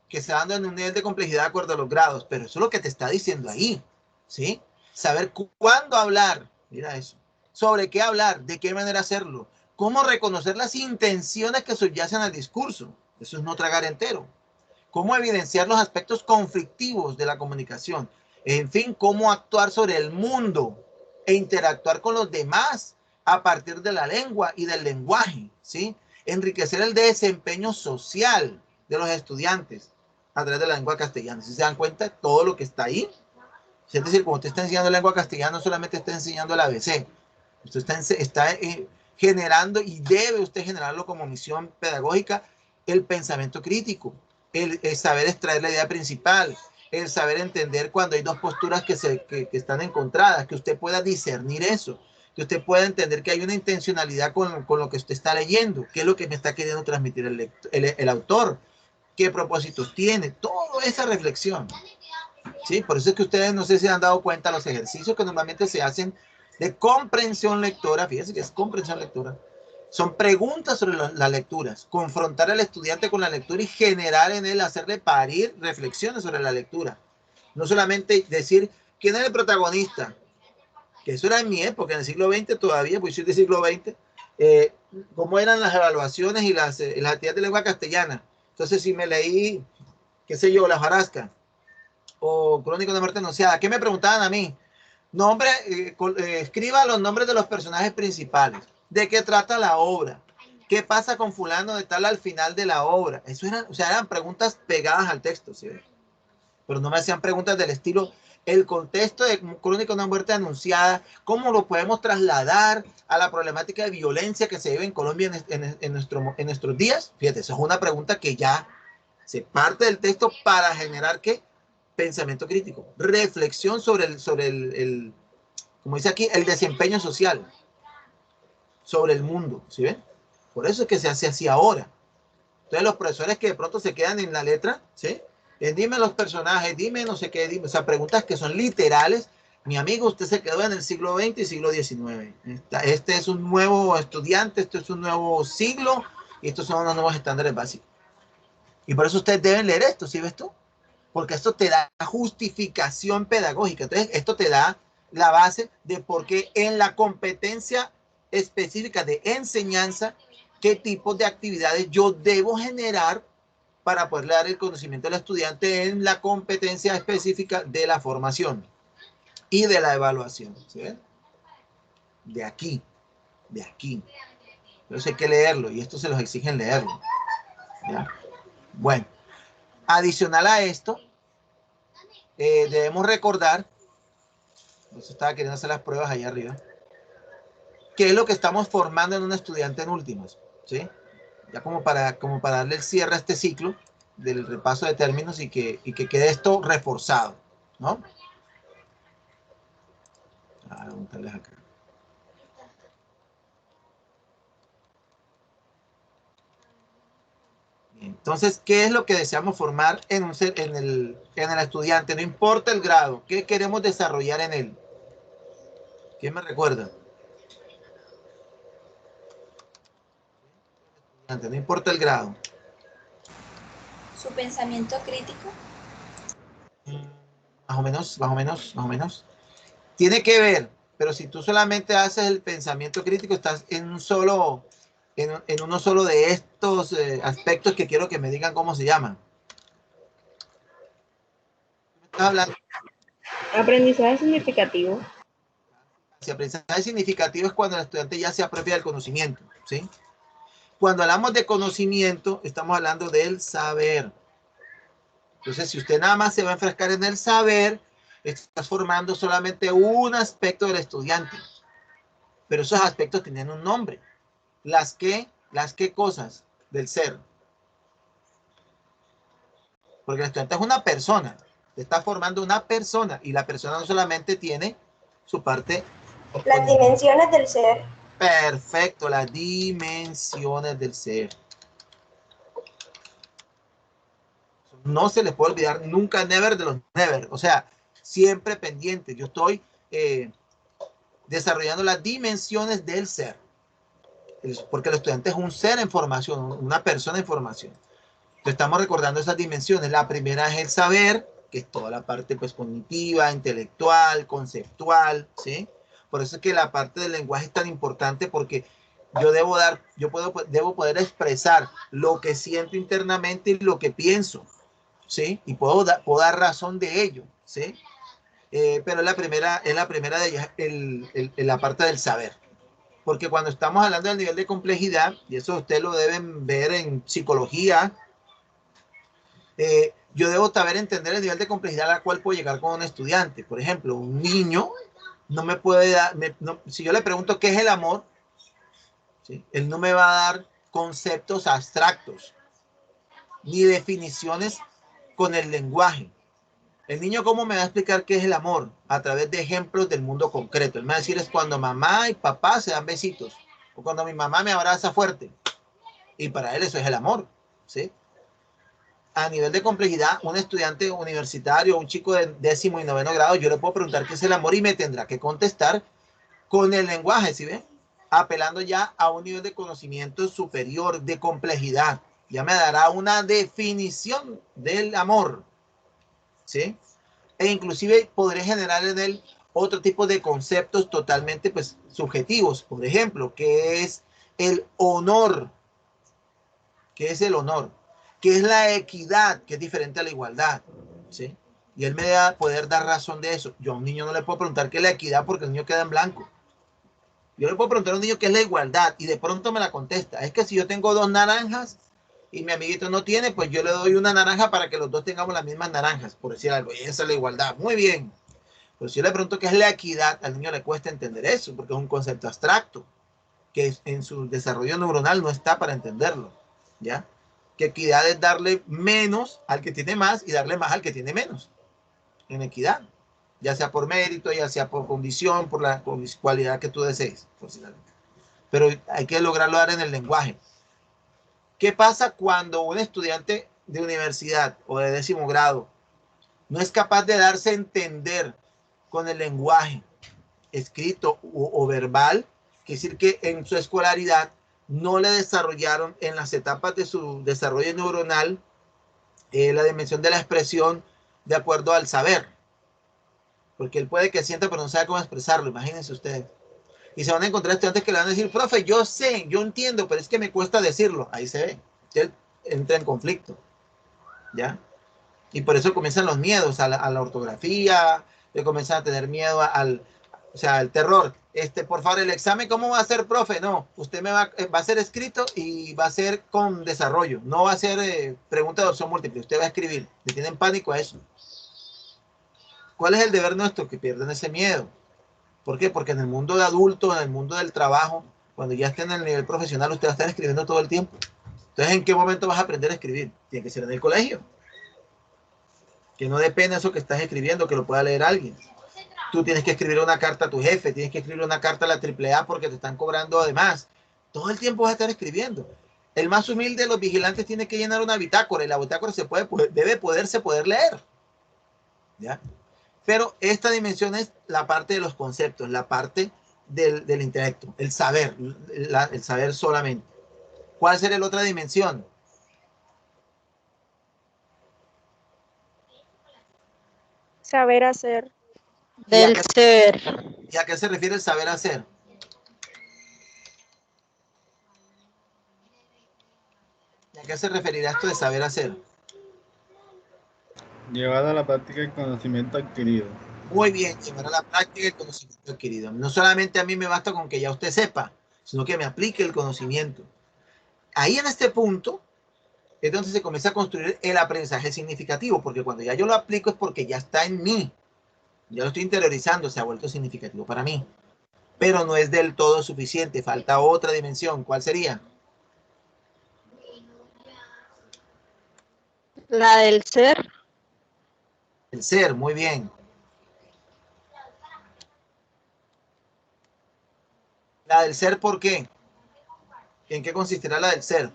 Que se dando en un nivel de complejidad de acuerdo a los grados. Pero eso es lo que te está diciendo ahí. ¿Sí? Saber cuándo hablar. Mira eso. Sobre qué hablar, de qué manera hacerlo. Cómo reconocer las intenciones que subyacen al discurso. Eso es no tragar entero. Cómo evidenciar los aspectos conflictivos de la comunicación. En fin, cómo actuar sobre el mundo e interactuar con los demás a partir de la lengua y del lenguaje, ¿sí? Enriquecer el desempeño social de los estudiantes a través de la lengua castellana. Si se dan cuenta, todo lo que está ahí, es decir, como usted está enseñando lengua castellana, no solamente está enseñando el ABC, usted está generando y debe usted generarlo como misión pedagógica, el pensamiento crítico, el saber extraer la idea principal, el saber entender cuando hay dos posturas que están encontradas, que usted pueda discernir eso, que usted pueda entender que hay una intencionalidad con lo que usted está leyendo, qué es lo que me está queriendo transmitir el autor, qué propósitos tiene, toda esa reflexión. ¿Sí? Por eso es que ustedes no sé si han dado cuenta los ejercicios que normalmente se hacen de comprensión lectora, fíjense que es comprensión lectora, son preguntas sobre las lecturas, confrontar al estudiante con la lectura y generar en él, hacerle parir reflexiones sobre la lectura. No solamente decir quién es el protagonista, que eso era en mi época, en el siglo XX todavía, pues soy del siglo XX, cómo eran las evaluaciones y las actividades de lengua castellana. Entonces, si me leí, qué sé yo, La Hojarasca o Crónica de Muerte Anunciada, ¿qué me preguntaban a mí? Nombre, escriba los nombres de los personajes principales. ¿De qué trata la obra? ¿Qué pasa con fulano de tal al final de la obra? Eso eran, o sea, eran preguntas pegadas al texto, ¿sí? Pero no me hacían preguntas del estilo, el contexto de Crónica de una muerte anunciada, cómo lo podemos trasladar a la problemática de violencia que se vive en Colombia en nuestros días. Fíjate, eso es una pregunta que ya se parte del texto para generar, ¿qué? Pensamiento crítico, reflexión sobre el como dice aquí, el desempeño social sobre el mundo, ¿sí ven? Por eso es que se hace así ahora. Entonces los profesores que de pronto se quedan en la letra, ¿sí? Dime los personajes, dime no sé qué, dime, o sea, preguntas que son literales. Mi amigo, usted se quedó en el siglo XX y siglo XIX. Este es un nuevo estudiante, esto es un nuevo siglo y estos son los nuevos estándares básicos. Y por eso ustedes deben leer esto, ¿sí ves tú? Porque esto te da justificación pedagógica. Entonces, esto te da la base de por qué en la competencia específica de enseñanza, qué tipo de actividades yo debo generar para poderle dar el conocimiento al estudiante en la competencia específica de la formación y de la evaluación. ¿Sí ven? De aquí. Entonces hay que leerlo y esto se los exigen leerlo. ¿Ya? Bueno, adicional a esto, debemos recordar, yo estaba queriendo hacer las pruebas allá arriba, qué es lo que estamos formando en un estudiante en últimas, ¿sí? Ya como para darle el cierre a este ciclo del repaso de términos y que quede esto reforzado, ¿no? Vamos a darles acá. Entonces, ¿qué es lo que deseamos formar en el estudiante? No importa el grado, ¿qué queremos desarrollar en él? ¿Quién me recuerda? No importa el grado. Su pensamiento crítico. Más o menos. Tiene que ver, pero si tú solamente haces el pensamiento crítico, estás en uno solo de estos aspectos que quiero que me digan cómo se llaman. ¿Me estás hablando? Aprendizaje significativo. Si aprendizaje significativo es cuando el estudiante ya se apropia del conocimiento, ¿sí? Cuando hablamos de conocimiento, estamos hablando del saber. Entonces, si usted nada más se va a enfrascar en el saber, estás formando solamente un aspecto del estudiante. Pero esos aspectos tienen un nombre. Las que cosas del ser. Porque el estudiante es una persona. Está formando una persona. Y la persona no solamente tiene su parte. Las dimensiones del ser. Perfecto, las dimensiones del ser. No se les puede olvidar nunca, never de los never. O sea, siempre pendiente. Yo estoy desarrollando las dimensiones del ser. Porque el estudiante es un ser en formación, una persona en formación. Entonces, estamos recordando esas dimensiones. La primera es el saber, que es toda la parte pues, cognitiva, intelectual, conceptual, ¿sí? Por eso es que la parte del lenguaje es tan importante porque yo debo poder expresar lo que siento internamente y lo que pienso, ¿sí? Y puedo dar razón de ello, ¿sí? Pero es la primera de ellas, la parte del saber. Porque cuando estamos hablando del nivel de complejidad, y eso ustedes lo deben ver en psicología, yo debo saber entender el nivel de complejidad a la cual puedo llegar con un estudiante. Por ejemplo, un niño no me puede dar, si yo le pregunto qué es el amor, ¿sí? Él no me va a dar conceptos abstractos, ni definiciones con el lenguaje. El niño, ¿cómo me va a explicar qué es el amor? A través de ejemplos del mundo concreto. Él me va a decir es cuando mamá y papá se dan besitos, o cuando mi mamá me abraza fuerte. Y para él eso es el amor, ¿sí? A nivel de complejidad, un estudiante universitario, un chico de 10º y 9º grado, yo le puedo preguntar qué es el amor y me tendrá que contestar con el lenguaje, ¿sí ven? Apelando ya a un nivel de conocimiento superior, de complejidad. Ya me dará una definición del amor, ¿sí? E inclusive podré generar en él otro tipo de conceptos totalmente pues subjetivos. Por ejemplo, ¿qué es el honor? ¿Qué es el honor? ¿Qué es la equidad? Que es diferente a la igualdad, ¿sí? Y él me va a poder dar razón de eso. Yo a un niño no le puedo preguntar qué es la equidad porque el niño queda en blanco. Yo le puedo preguntar a un niño qué es la igualdad y de pronto me la contesta. Es que si yo tengo 2 naranjas y mi amiguito no tiene, pues yo le doy una naranja para que los dos tengamos las mismas naranjas, por decir algo. Y esa es la igualdad. Muy bien. Pero si yo le pregunto qué es la equidad, al niño le cuesta entender eso porque es un concepto abstracto que en su desarrollo neuronal no está para entenderlo, ¿ya? Que equidad es darle menos al que tiene más y darle más al que tiene menos. En equidad. Ya sea por mérito, ya sea por condición, por la cualidad que tú desees. Pero hay que lograrlo dar en el lenguaje. ¿Qué pasa cuando un estudiante de universidad o de 10º grado no es capaz de darse a entender con el lenguaje escrito o verbal? Quiere decir que en su escolaridad no le desarrollaron en las etapas de su desarrollo neuronal la dimensión de la expresión de acuerdo al saber. Porque él puede que sienta, pero no sabe cómo expresarlo. Imagínense ustedes. Y se van a encontrar estudiantes que le van a decir, profe, yo sé, yo entiendo, pero es que me cuesta decirlo. Ahí se ve. Él entra en conflicto. ¿Ya? Y por eso comienzan los miedos a la ortografía, le comienzan a tener miedo al terror. Por favor, el examen, ¿cómo va a ser, profe? No, usted va a ser escrito y va a ser con desarrollo. No va a ser pregunta de opción múltiple. Usted va a escribir. Le tienen pánico a eso. ¿Cuál es el deber nuestro? Que pierdan ese miedo. ¿Por qué? Porque en el mundo de adultos, en el mundo del trabajo, cuando ya estén en el nivel profesional, usted va a estar escribiendo todo el tiempo. Entonces, ¿en qué momento vas a aprender a escribir? Tiene que ser en el colegio. Que no depende de eso que estás escribiendo, que lo pueda leer alguien. Tú tienes que escribir una carta a tu jefe, tienes que escribir una carta a la AAA porque te están cobrando además. Todo el tiempo vas a estar escribiendo. El más humilde de los vigilantes tiene que llenar una bitácora y la bitácora debe poder leer. ¿Ya? Pero esta dimensión es la parte de los conceptos, la parte del intelecto, el saber, el saber solamente. ¿Cuál sería la otra dimensión? Saber hacer. Del ser. ¿Y a qué se refiere el saber hacer? ¿Y a qué se referirá esto de saber hacer? Llevar a la práctica el conocimiento adquirido. Muy bien, llevar a la práctica el conocimiento adquirido. No solamente a mí me basta con que ya usted sepa, sino que me aplique el conocimiento. Ahí en este punto es donde se comienza a construir el aprendizaje significativo, porque cuando ya yo lo aplico es porque ya está en mí. Ya lo estoy interiorizando, se ha vuelto significativo para mí. Pero no es del todo suficiente, falta otra dimensión. ¿Cuál sería? La del ser. El ser, muy bien. La del ser, ¿por qué? ¿En qué consistirá la del ser?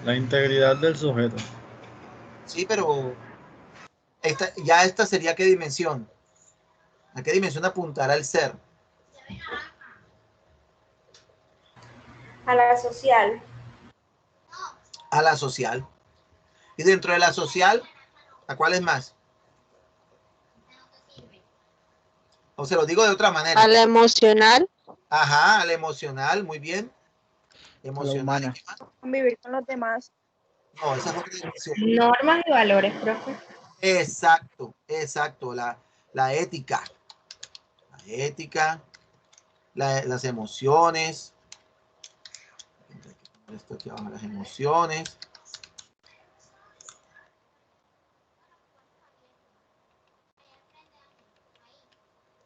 La integridad del sujeto. Sí, pero esta sería ¿qué dimensión? ¿A qué dimensión apuntará el ser? A la social. A la social. Y dentro de la social, ¿a cuál es más? O se lo digo de otra manera. A la emocional. Ajá, a la emocional, muy bien. Emocional. Convivir con los demás. No, esa es otra dimensión. Normas y valores, profe. Exacto. La ética. La ética, las emociones. Esto aquí abajo, las emociones.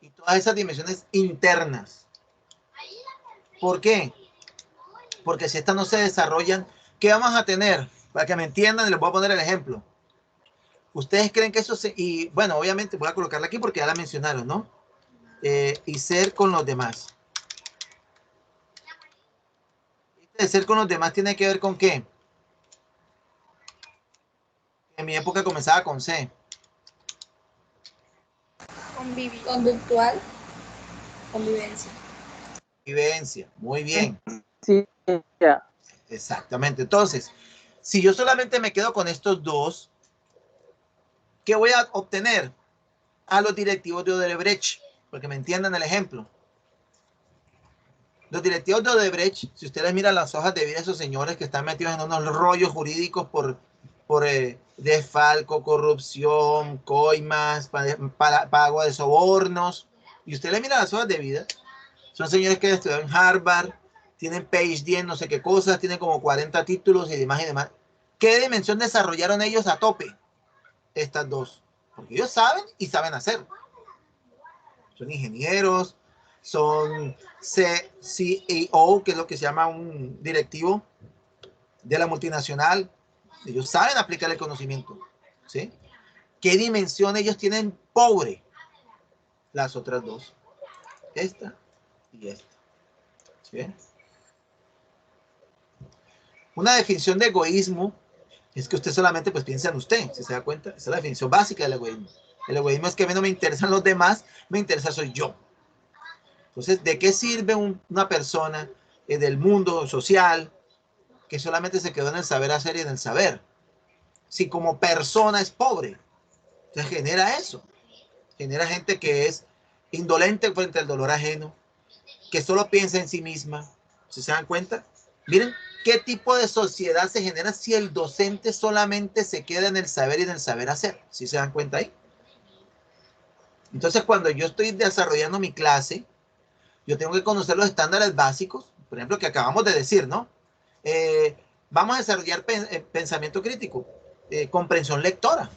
Y todas esas dimensiones internas. ¿Por qué? Porque si estas no se desarrollan, ¿qué vamos a tener? Para que me entiendan, les voy a poner el ejemplo. Ustedes creen que eso y bueno, obviamente voy a colocarla aquí porque ya la mencionaron, ¿no? Y ser con los demás. Este de ser con los demás tiene que ver con qué. En mi época comenzaba con C. Con Conductual, convivencia. Vivencia, muy bien. Sí, ya. Exactamente. Entonces, si yo solamente me quedo con estos dos, ¿qué voy a obtener? A los directivos de Odebrecht, porque me entiendan el ejemplo. Los directivos de Odebrecht, si ustedes miran las hojas de vida de esos señores que están metidos en unos rollos jurídicos por desfalco, corrupción, coimas, pago de sobornos, y ustedes miran las hojas de vida, son señores que estudiaron en Harvard, tienen PhD en no sé qué cosas, tienen como 40 títulos y demás y demás. ¿Qué dimensión desarrollaron ellos a tope? Estas dos. Porque ellos saben y saben hacer. Son ingenieros, son CEO, que es lo que se llama un directivo de la multinacional. Ellos saben aplicar el conocimiento. ¿Sí? ¿Qué dimensión ellos tienen pobre? Las otras dos. Esta y esta. ¿Sí? Una definición de egoísmo es que usted solamente pues piensa en usted, si se da cuenta. Esa es la definición básica del egoísmo. El egoísmo es que a mí no me interesan los demás, me interesa soy yo. Entonces, ¿de qué sirve una persona del mundo social que solamente se quedó en el saber hacer y en el saber? Si como persona es pobre, entonces genera eso. Genera gente que es indolente frente al dolor ajeno, que solo piensa en sí misma. ¿Sí se dan cuenta? Miren qué tipo de sociedad se genera si el docente solamente se queda en el saber y en el saber hacer. ¿Sí se dan cuenta ahí? Entonces, cuando yo estoy desarrollando mi clase, yo tengo que conocer los estándares básicos, por ejemplo, que acabamos de decir, ¿no? Vamos a desarrollar pensamiento crítico, comprensión lectora,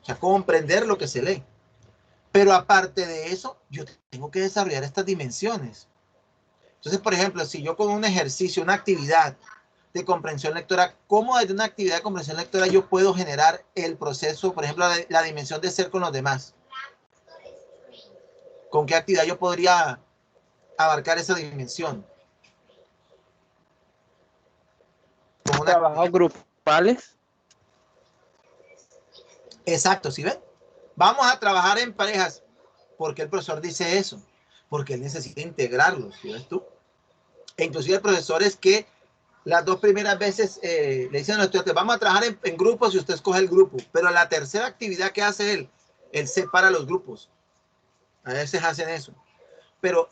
o sea, comprender lo que se lee. Pero aparte de eso, yo tengo que desarrollar estas dimensiones. Entonces, por ejemplo, si yo con un ejercicio, una actividad de comprensión lectora, ¿cómo desde una actividad de comprensión lectora yo puedo generar el proceso, por ejemplo, la dimensión de ser con los demás? ¿Con qué actividad yo podría abarcar esa dimensión? Con Trabajos grupales. Exacto, ¿sí ven? Vamos a trabajar en parejas. ¿Por qué el profesor dice eso? Porque él necesita integrarlos, ¿sí ves tú? E inclusive el profesor es que las dos primeras veces le dicen a los estudiantes, vamos a trabajar en grupos y usted escoge el grupo. Pero la tercera actividad que hace él separa los grupos. A veces hacen eso. Pero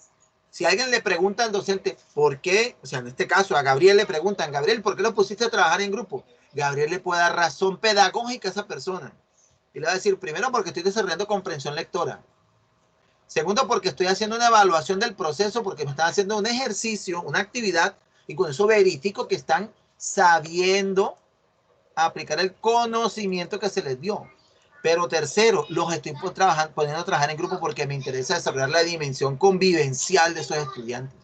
si alguien le pregunta al docente, ¿por qué? O sea, en este caso a Gabriel le preguntan, Gabriel, ¿por qué lo pusiste a trabajar en grupo? Gabriel le puede dar razón pedagógica a esa persona. Y le va a decir, primero, porque estoy desarrollando comprensión lectora. Segundo, porque estoy haciendo una evaluación del proceso, porque me están haciendo un ejercicio, una actividad, y con eso verifico que están sabiendo aplicar el conocimiento que se les dio. Pero tercero, los estoy poniendo a trabajar en grupo porque me interesa desarrollar la dimensión convivencial de esos estudiantes.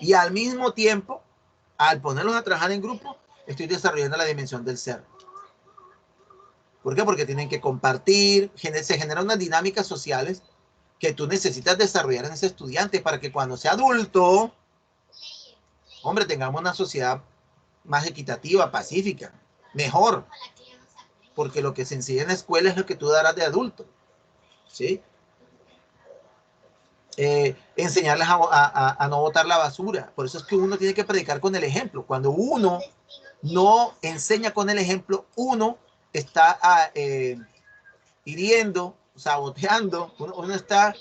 Y al mismo tiempo, al ponerlos a trabajar en grupo, estoy desarrollando la dimensión del ser. ¿Por qué? Porque tienen que compartir, se generan unas dinámicas sociales que tú necesitas desarrollar en ese estudiante para que cuando sea adulto, hombre, tengamos una sociedad más equitativa, pacífica, mejor. Porque lo que se enseña en la escuela es lo que tú darás de adulto. ¿Sí? Enseñarles a no botar la basura. Por eso es que uno tiene que predicar con el ejemplo. Cuando uno no enseña con el ejemplo, uno está hiriendo, saboteando, uno está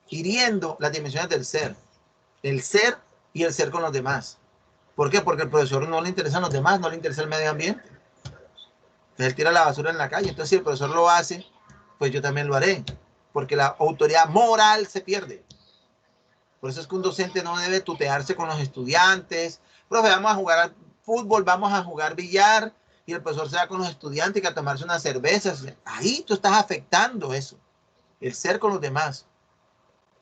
hiriendo las dimensiones del ser. El ser y el ser con los demás. ¿Por qué? Porque al profesor no le interesan los demás, no le interesa el medio ambiente. Entonces él tira la basura en la calle. Entonces si el profesor lo hace, pues yo también lo haré. Porque la autoridad moral se pierde. Por eso es que un docente no debe tutearse con los estudiantes. Profe, vamos a jugar fútbol, vamos a jugar billar, y el profesor se va con los estudiantes a tomarse unas cervezas. Ahí tú estás afectando eso. El ser con los demás.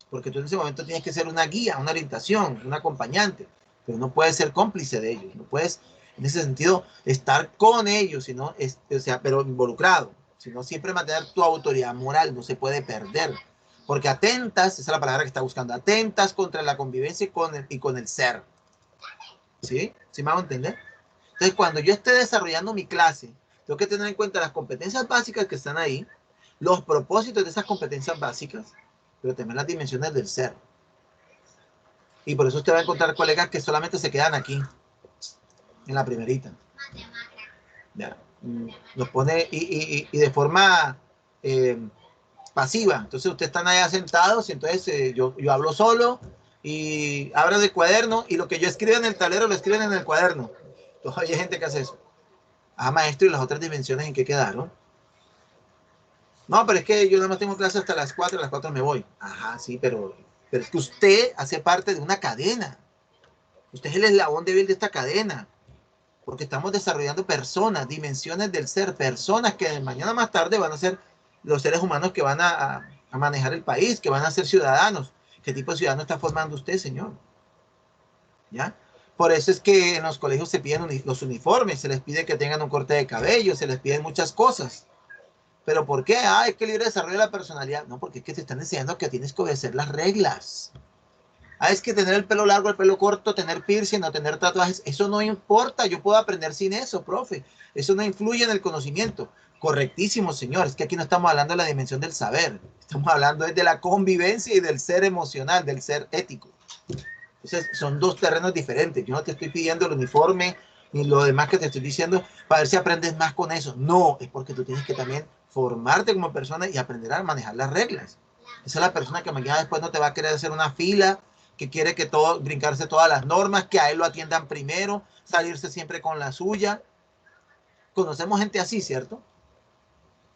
Porque tú en ese momento tienes que ser una guía, una orientación, un acompañante. Pero no puedes ser cómplice de ellos. No puedes, en ese sentido, estar con ellos, sino, pero involucrado. Sino siempre mantener tu autoridad moral. No se puede perder. Porque atentas, esa es la palabra que está buscando, atentas contra la convivencia y con el ser. ¿Sí? ¿Sí me hago entender? Entonces, cuando yo esté desarrollando mi clase, tengo que tener en cuenta las competencias básicas que están ahí, los propósitos de esas competencias básicas, pero también las dimensiones del ser. Y por eso usted va a encontrar colegas que solamente se quedan aquí, en la primerita. Ya. Los pone y de forma pasiva. Entonces ustedes están allá sentados y entonces yo hablo solo y abro el cuaderno y lo que yo escribo en el tablero lo escriben en el cuaderno. Entonces hay gente que hace eso. Ah, maestro, ¿y las otras dimensiones en qué quedaron? No, pero es que yo nada más tengo clase hasta las 4, a las 4 me voy. Ajá, sí, pero es que usted hace parte de una cadena. Usted es el eslabón débil de esta cadena. Porque estamos desarrollando personas, dimensiones del ser, personas que de mañana más tarde van a ser los seres humanos que van a manejar el país, que van a ser ciudadanos. ¿Qué tipo de ciudadano está formando usted, señor? ¿Ya? Por eso es que en los colegios se piden los uniformes, se les pide que tengan un corte de cabello, se les piden muchas cosas. ¿Pero por qué? Ah, es que libre desarrollo de la personalidad. No, porque es que te están enseñando que tienes que obedecer las reglas. Ah, es que tener el pelo largo, el pelo corto, tener piercing, no tener tatuajes, eso no importa. Yo puedo aprender sin eso, profe. Eso no influye en el conocimiento. Correctísimo, señor. Es que aquí no estamos hablando de la dimensión del saber. Estamos hablando de la convivencia y del ser emocional, del ser ético. Entonces, son dos terrenos diferentes. Yo no te estoy pidiendo el uniforme ni lo demás que te estoy diciendo para ver si aprendes más con eso. No, es porque tú tienes que también formarte como persona y aprender a manejar las reglas. Esa es la persona que mañana después no te va a querer hacer una fila, que quiere que todo, brincarse todas las normas, que a él lo atiendan primero, salirse siempre con la suya. Conocemos gente así, ¿cierto?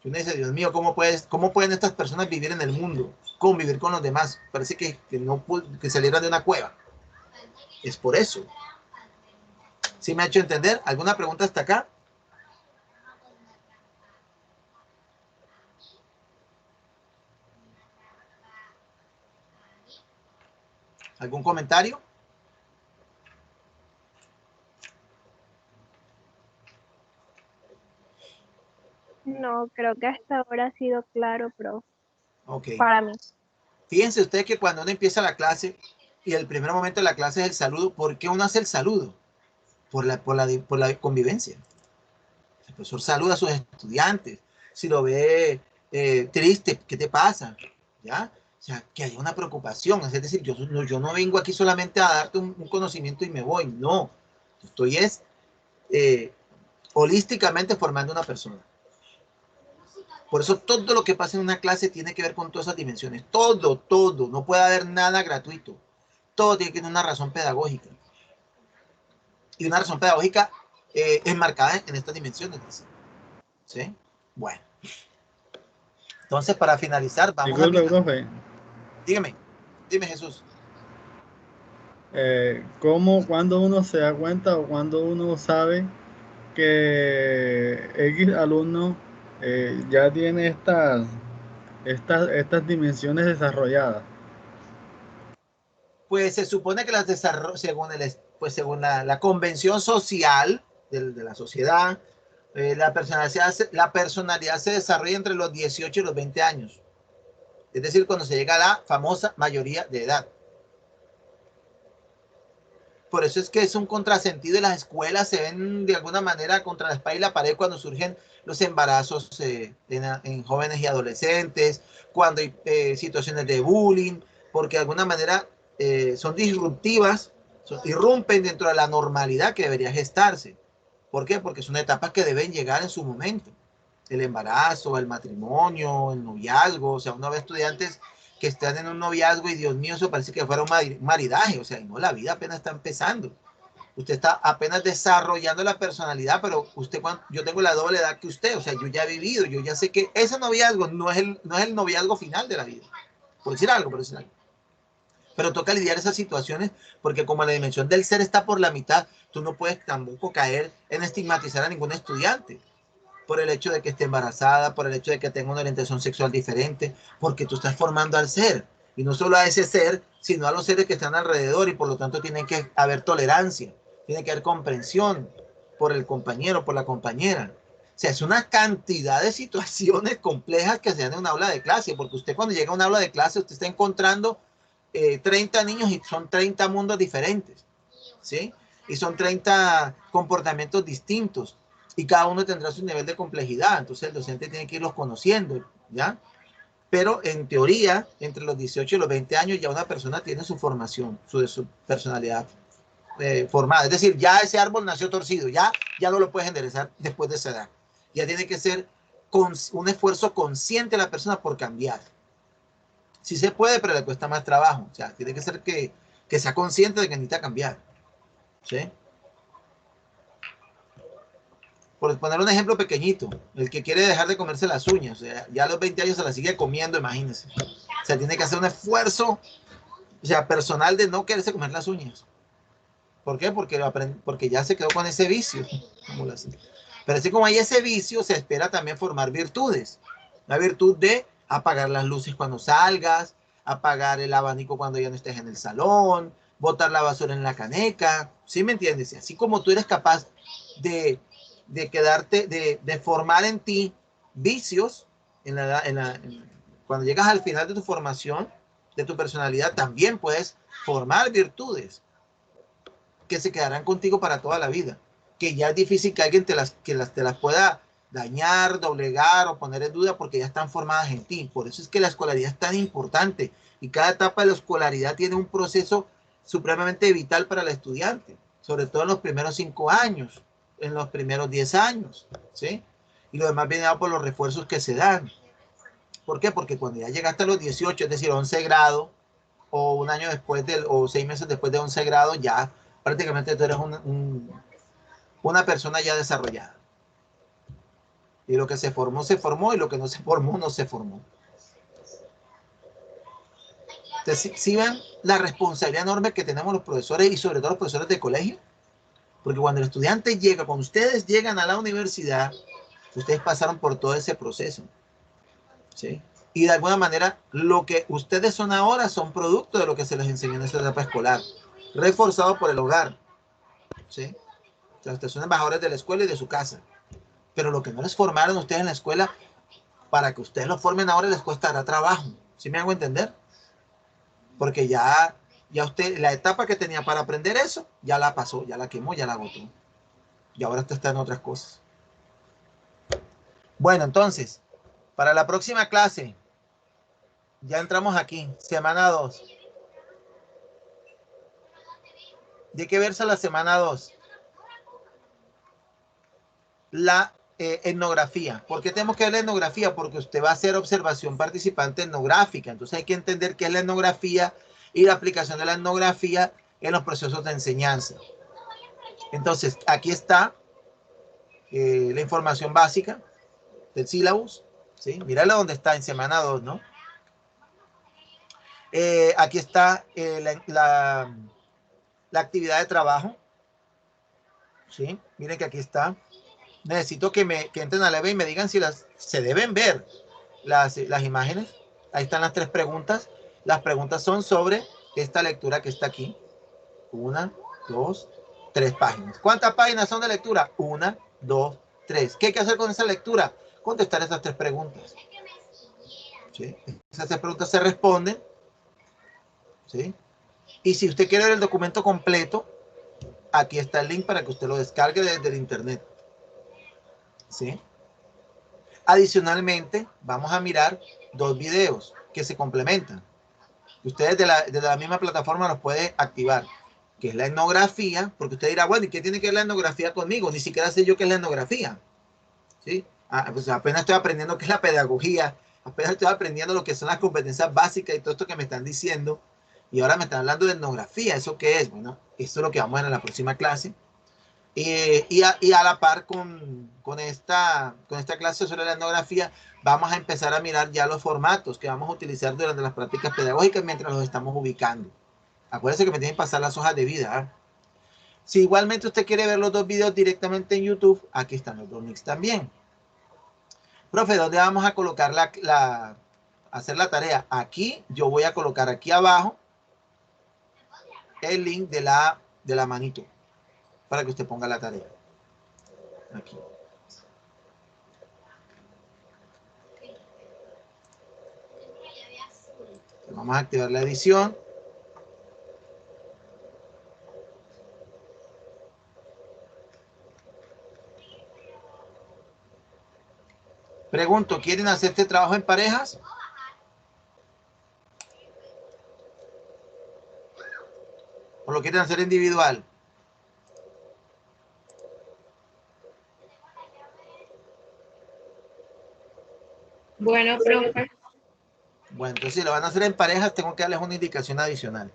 Y uno dice, Dios mío, ¿cómo pueden estas personas vivir en el mundo? Convivir con los demás. Parece que salieran de una cueva. Es por eso. ¿Sí me ha hecho entender? ¿Alguna pregunta hasta acá? ¿Algún comentario? No, creo que hasta ahora ha sido claro, profe. Ok. Para mí. Fíjense ustedes que cuando uno empieza la clase y el primer momento de la clase es el saludo, ¿por qué uno hace el saludo? Por la convivencia. El profesor saluda a sus estudiantes. Si lo ve triste, ¿qué te pasa? ¿Ya? O sea, que haya una preocupación. Es decir, yo no vengo aquí solamente a darte un conocimiento y me voy. No. Estoy holísticamente formando una persona. Por eso todo lo que pasa en una clase tiene que ver con todas esas dimensiones. Todo. No puede haber nada gratuito. Todo tiene que tener una razón pedagógica. Y una razón pedagógica enmarcada en estas dimensiones. ¿Sí? Bueno. Entonces, para finalizar, vamos a... profe. Dime, Jesús. ¿Cuándo uno se da cuenta o cuándo uno sabe que X alumno ya tiene estas dimensiones desarrolladas? Pues se supone que las desarrolla según la convención social de la sociedad, la personalidad se desarrolla entre los 18 y los 20 años. Es decir, cuando se llega a la famosa mayoría de edad. Por eso es que es un contrasentido y las escuelas se ven de alguna manera contra la espalda y la pared cuando surgen los embarazos en jóvenes y adolescentes, cuando hay situaciones de bullying, porque de alguna manera son disruptivas, irrumpen dentro de la normalidad que debería gestarse. ¿Por qué? Porque son etapas que deben llegar en su momento. El embarazo, el matrimonio, el noviazgo. O sea, uno ve estudiantes que están en un noviazgo y Dios mío, eso parece que fuera un maridaje. O sea, no, la vida apenas está empezando. Usted está apenas desarrollando la personalidad, pero yo tengo la doble edad que usted. O sea, yo ya he vivido, yo ya sé que ese noviazgo no es el noviazgo final de la vida. Por decir algo. Pero toca lidiar esas situaciones porque como la dimensión del ser está por la mitad, tú no puedes tampoco caer en estigmatizar a ningún estudiante por el hecho de que esté embarazada, por el hecho de que tenga una orientación sexual diferente, porque tú estás formando al ser, y no solo a ese ser, sino a los seres que están alrededor, y por lo tanto tiene que haber tolerancia, tiene que haber comprensión por el compañero, por la compañera. O sea, es una cantidad de situaciones complejas que se dan en una aula de clase, porque usted cuando llega a una aula de clase, usted está encontrando 30 niños y son 30 mundos diferentes, ¿sí? Y son 30 comportamientos distintos y cada uno tendrá su nivel de complejidad, entonces el docente tiene que irlos conociendo, ¿ya? Pero en teoría, entre los 18 y los 20 años ya una persona tiene su formación, su personalidad formada. Es decir, ya ese árbol nació torcido, ya no lo puedes enderezar después de esa edad. Ya tiene que ser un esfuerzo consciente de la persona por cambiar. Sí se puede, pero le cuesta más trabajo. O sea, tiene que ser que sea consciente de que necesita cambiar. ¿Sí? Por poner un ejemplo pequeñito, el que quiere dejar de comerse las uñas, o sea, ya a los 20 años se las sigue comiendo, imagínense. O sea, tiene que hacer un esfuerzo, o sea, personal de no quererse comer las uñas. ¿Por qué? Porque ya se quedó con ese vicio. Pero así como hay ese vicio, se espera también formar virtudes. La virtud de apagar las luces cuando salgas, apagar el abanico cuando ya no estés en el salón, botar la basura en la caneca. ¿Sí me entiendes? Y así como tú eres capaz de quedarte, de formar en ti vicios cuando llegas al final de tu formación, de tu personalidad, también puedes formar virtudes que se quedarán contigo para toda la vida, que ya es difícil que alguien te las pueda dañar, doblegar o poner en duda porque ya están formadas en ti. Por eso es que la escolaridad es tan importante y cada etapa de la escolaridad tiene un proceso supremamente vital para el estudiante, sobre todo en los primeros 5 años, en los primeros 10 años, ¿sí? Y lo demás viene dado por los refuerzos que se dan. ¿Por qué? Porque cuando ya llegaste a los 18, es decir, 11 grados, o un año después o 6 meses después de 11 grados, ya prácticamente tú eres una persona ya desarrollada. Y lo que se formó, y lo que no se formó, no se formó. Entonces, ¿sí ven la responsabilidad enorme que tenemos los profesores y sobre todo los profesores de colegio? Porque cuando el estudiante llega, cuando ustedes llegan a la universidad, ustedes pasaron por todo ese proceso. ¿Sí? Y de alguna manera, lo que ustedes son ahora son producto de lo que se les enseñó en esa etapa escolar, reforzado por el hogar. ¿Sí? O sea, ustedes son embajadores de la escuela y de su casa. Pero lo que no les formaron ustedes en la escuela, para que ustedes lo formen ahora les costará trabajo. ¿Sí me hago entender? Porque ya usted, la etapa que tenía para aprender eso, ya la pasó, ya la quemó, ya la agotó. Y ahora usted está en otras cosas. Bueno, entonces, para la próxima clase, ya entramos aquí, semana 2. ¿De qué versa la semana 2? La etnografía. ¿Por qué tenemos que ver la etnografía? Porque usted va a hacer observación participante etnográfica. Entonces hay que entender qué es la etnografía y la aplicación de la etnografía en los procesos de enseñanza. Entonces, aquí está la información básica del sílabus. ¿Sí? Míralo donde está en semana 2, ¿no? Aquí está la actividad de trabajo. ¿Sí? Miren que aquí está. Necesito que entren a la web y me digan si se deben ver las imágenes. Ahí están las 3 preguntas. Las preguntas son sobre esta lectura que está aquí. 1, 2, 3 páginas. ¿Cuántas páginas son de lectura? 1, 2, 3. ¿Qué hay que hacer con esa lectura? Contestar esas 3 preguntas. ¿Sí? Esas 3 preguntas se responden. ¿Sí? Y si usted quiere ver el documento completo, aquí está el link para que usted lo descargue desde el internet. ¿Sí? Adicionalmente, vamos a mirar 2 videos que se complementan. Ustedes de la misma plataforma los pueden activar, que es la etnografía, porque usted dirá, bueno, ¿y qué tiene que ver la etnografía conmigo? Ni siquiera sé yo qué es la etnografía. ¿Sí? Pues apenas estoy aprendiendo qué es la pedagogía, apenas estoy aprendiendo lo que son las competencias básicas y todo esto que me están diciendo, y ahora me están hablando de etnografía. ¿Eso qué es? Bueno, esto es lo que vamos a ver en la próxima clase. Y a la par con esta clase sobre la etnografía, vamos a empezar a mirar ya los formatos que vamos a utilizar durante las prácticas pedagógicas mientras los estamos ubicando. Acuérdense que me tienen que pasar las hojas de vida. ¿Eh? Si igualmente usted quiere ver los 2 videos directamente en YouTube, aquí están los 2 links también. Profe, ¿dónde vamos a colocar hacer la tarea? Aquí yo voy a colocar aquí abajo el link de la manito para que usted ponga la tarea. Aquí. Vamos a activar la edición. Pregunto, ¿quieren hacer este trabajo en parejas? ¿O lo quieren hacer individual? Bueno, profe. Bueno, entonces si lo van a hacer en parejas, tengo que darles una indicación adicional.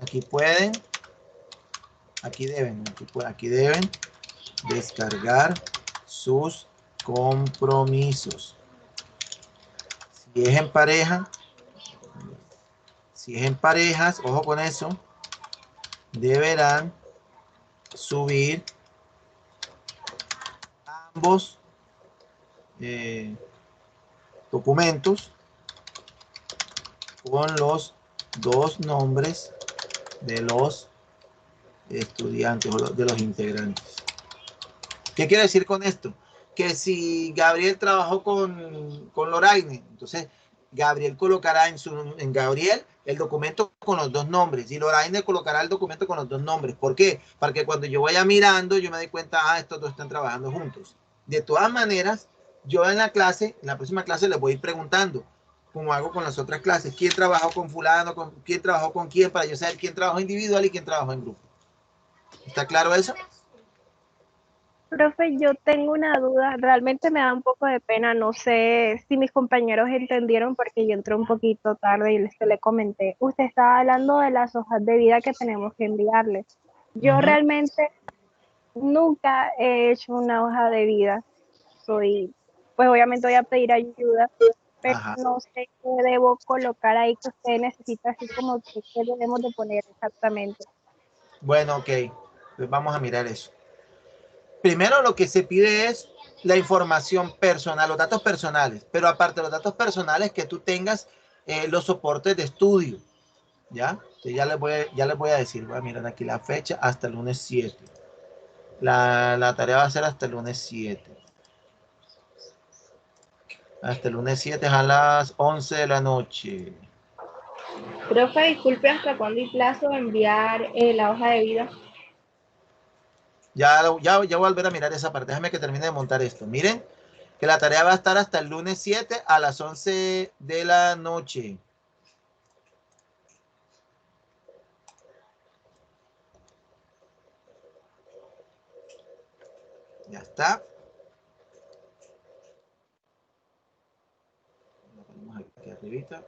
Aquí pueden, aquí deben descargar sus compromisos. Si es en pareja, si es en parejas, ojo con eso, deberán subir ambos documentos con los dos nombres de los estudiantes o de los integrantes. ¿Qué quiere decir con esto? Que si Gabriel trabajó con Loraine, entonces Gabriel colocará en Gabriel el documento con los dos nombres y Loraine colocará el documento con los dos nombres. ¿Por qué? Para que cuando yo vaya mirando, yo me dé cuenta, estos dos están trabajando juntos. De todas maneras, yo en la próxima clase les voy a ir preguntando, como hago con las otras clases, quién trabajó con fulano, quién trabajó con quién, para yo saber quién trabajó individual y quién trabajó en grupo. ¿Está claro eso? Profe, yo tengo una duda, realmente me da un poco de pena, no sé si mis compañeros entendieron porque yo entré un poquito tarde y le comenté. Usted estaba hablando de las hojas de vida que tenemos que enviarle. Yo realmente nunca he hecho una hoja de vida. Pues obviamente voy a pedir ayuda, pero no sé qué debo colocar ahí que usted necesita, así como que qué debemos de poner exactamente. Bueno, ok, pues vamos a mirar eso. Primero lo que se pide es la información personal, los datos personales, pero aparte de los datos personales que tú tengas los soportes de estudio, ¿ya? Entonces ya les voy a decir, voy a mirar aquí la fecha hasta el lunes 7. La tarea va a ser hasta el lunes 7. Hasta el lunes 7 a las 11 de la noche. Profe, disculpe, ¿hasta cuándo hay plazo de enviar la hoja de vida? Ya voy a volver a mirar esa parte. Déjame que termine de montar esto. Miren que la tarea va a estar hasta el lunes 7 a las 11 de la noche. Ya está. Lo ponemos aquí arribita.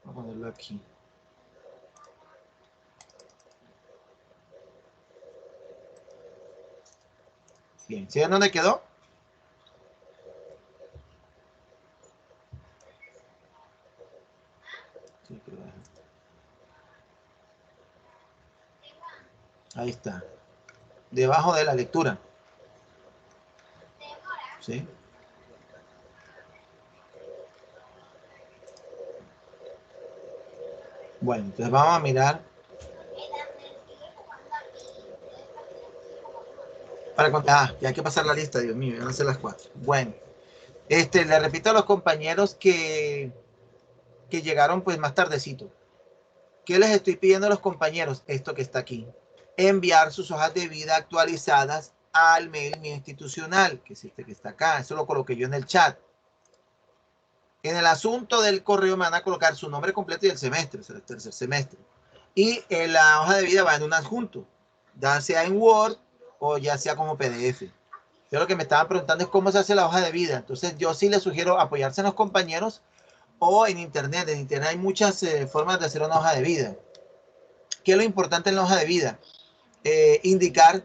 Vamos a ponerlo aquí. Bien, ¿sí ven dónde quedó? Sí, ahí está. Debajo de la lectura. ¿Sí? Bueno, entonces vamos a mirar. Ya hay que pasar la lista, Dios mío, van a ser las 4. Bueno, le repito a los compañeros que llegaron pues más tardecito. ¿Qué les estoy pidiendo a los compañeros? Esto que está aquí. Enviar sus hojas de vida actualizadas al mail mío institucional, que es este que está acá. Eso lo coloqué yo en el chat. En el asunto del correo me van a colocar su nombre completo y el semestre, o sea, el tercer semestre. Y en la hoja de vida va en un adjunto, ya sea en Word o ya sea como PDF. Yo lo que me estaban preguntando es cómo se hace la hoja de vida. Entonces yo sí les sugiero apoyarse en los compañeros o en internet. En internet hay muchas formas de hacer una hoja de vida. ¿Qué es lo importante en la hoja de vida? Indicar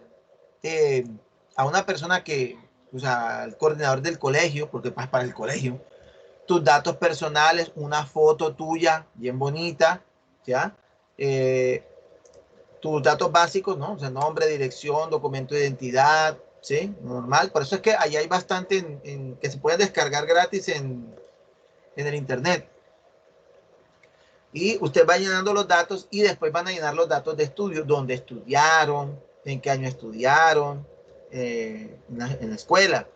a una persona o sea, al coordinador del colegio, porque vas para el colegio, tus datos personales, una foto tuya bien bonita, ¿ya? tus datos básicos, ¿no? O sea, nombre, dirección, documento de identidad, ¿sí? Normal. Por eso es que ahí hay bastante que se puede descargar gratis en el internet. Y usted va llenando los datos y después van a llenar los datos de estudio, dónde estudiaron, en qué año estudiaron, en la escuela.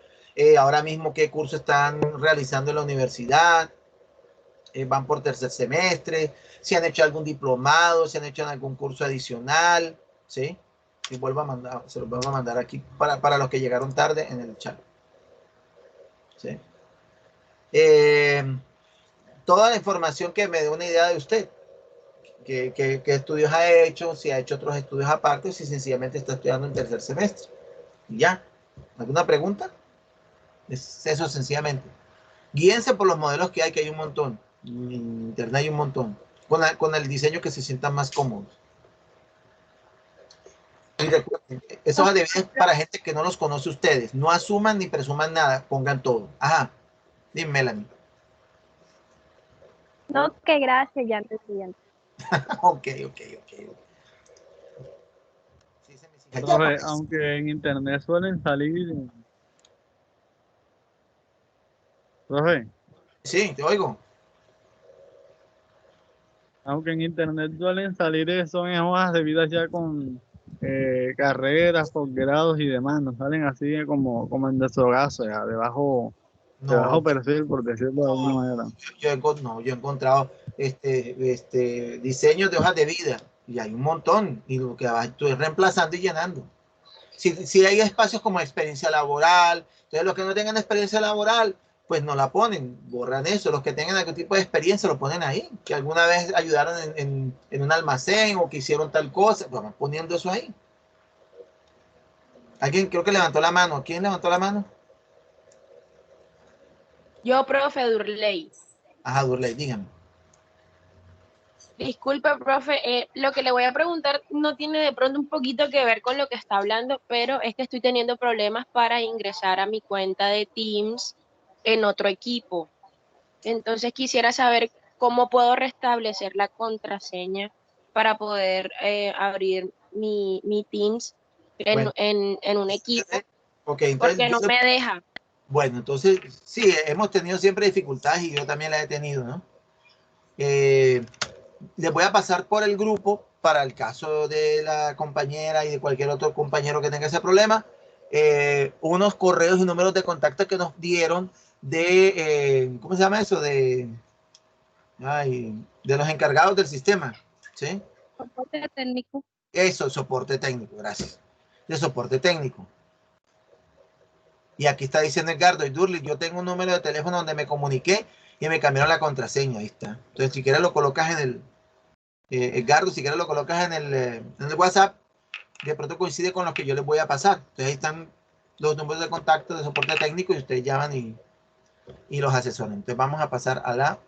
Ahora mismo qué curso están realizando en la universidad, van por tercer semestre, si han hecho algún diplomado, si han hecho algún curso adicional, ¿sí? Y vuelvo a mandar, se los vuelvo a mandar aquí para los que llegaron tarde en el chat. ¿Sí? Toda la información que me dé una idea de usted. ¿Qué estudios ha hecho? Si ha hecho otros estudios aparte o si sencillamente está estudiando en tercer semestre. Y ya. ¿Alguna pregunta? Es eso sencillamente. Guíense por los modelos que hay un montón. En internet hay un montón. Con el diseño que se sientan más cómodos. Y recuerden, eso es para gente que no los conoce ustedes. No asuman ni presuman nada. Pongan todo. Ajá. Dime, Melanie. No, que gracias, ya te siguiente. Ok. Sí, Profe, aunque en internet suelen salir. Profe, sí, te oigo. aunque en internet suelen salir, son en hojas de vida ya con carreras, posgrados y demás, no salen así como en desogazo, ya, de bajo No, perfil, por decirlo de alguna manera. yo he encontrado diseños de hojas de vida y hay un montón y lo que estoy reemplazando y llenando. Si hay espacios como experiencia laboral, entonces los que no tengan experiencia laboral, pues no la ponen, borran eso. Los que tengan algún tipo de experiencia lo ponen ahí, que alguna vez ayudaron en un almacén o que hicieron tal cosa, pues van poniendo eso ahí. Alguien creo que levantó la mano. ¿Quién levantó la mano? Yo, profe Durley. Ajá, Durley, dígame. Disculpe, profe, lo que le voy a preguntar no tiene de pronto un poquito que ver con lo que está hablando, pero es que estoy teniendo problemas para ingresar a mi cuenta de Teams en otro equipo. Entonces quisiera saber cómo puedo restablecer la contraseña para poder abrir mi Teams Bueno, en un equipo, ok, entonces porque no me deja. bueno, entonces sí, hemos tenido siempre dificultades y yo también las he tenido, ¿no? Les voy a pasar por el grupo para el caso de la compañera y de cualquier otro compañero que tenga ese problema, unos correos y números de contacto que nos dieron de, ¿cómo se llama eso? De los encargados del sistema, ¿sí? Soporte técnico. Eso, soporte técnico, gracias. De soporte técnico. Y aquí está diciendo Edgardo y Durley, yo tengo un número de teléfono donde me comuniqué y me cambiaron la contraseña, ahí está. Entonces, si quieres lo colocas en el, Edgardo, si quieres lo colocas en el WhatsApp, de pronto coincide con los que yo les voy a pasar. Entonces, ahí están los números de contacto de soporte técnico y ustedes llaman y los asesoran. Entonces, vamos a pasar a la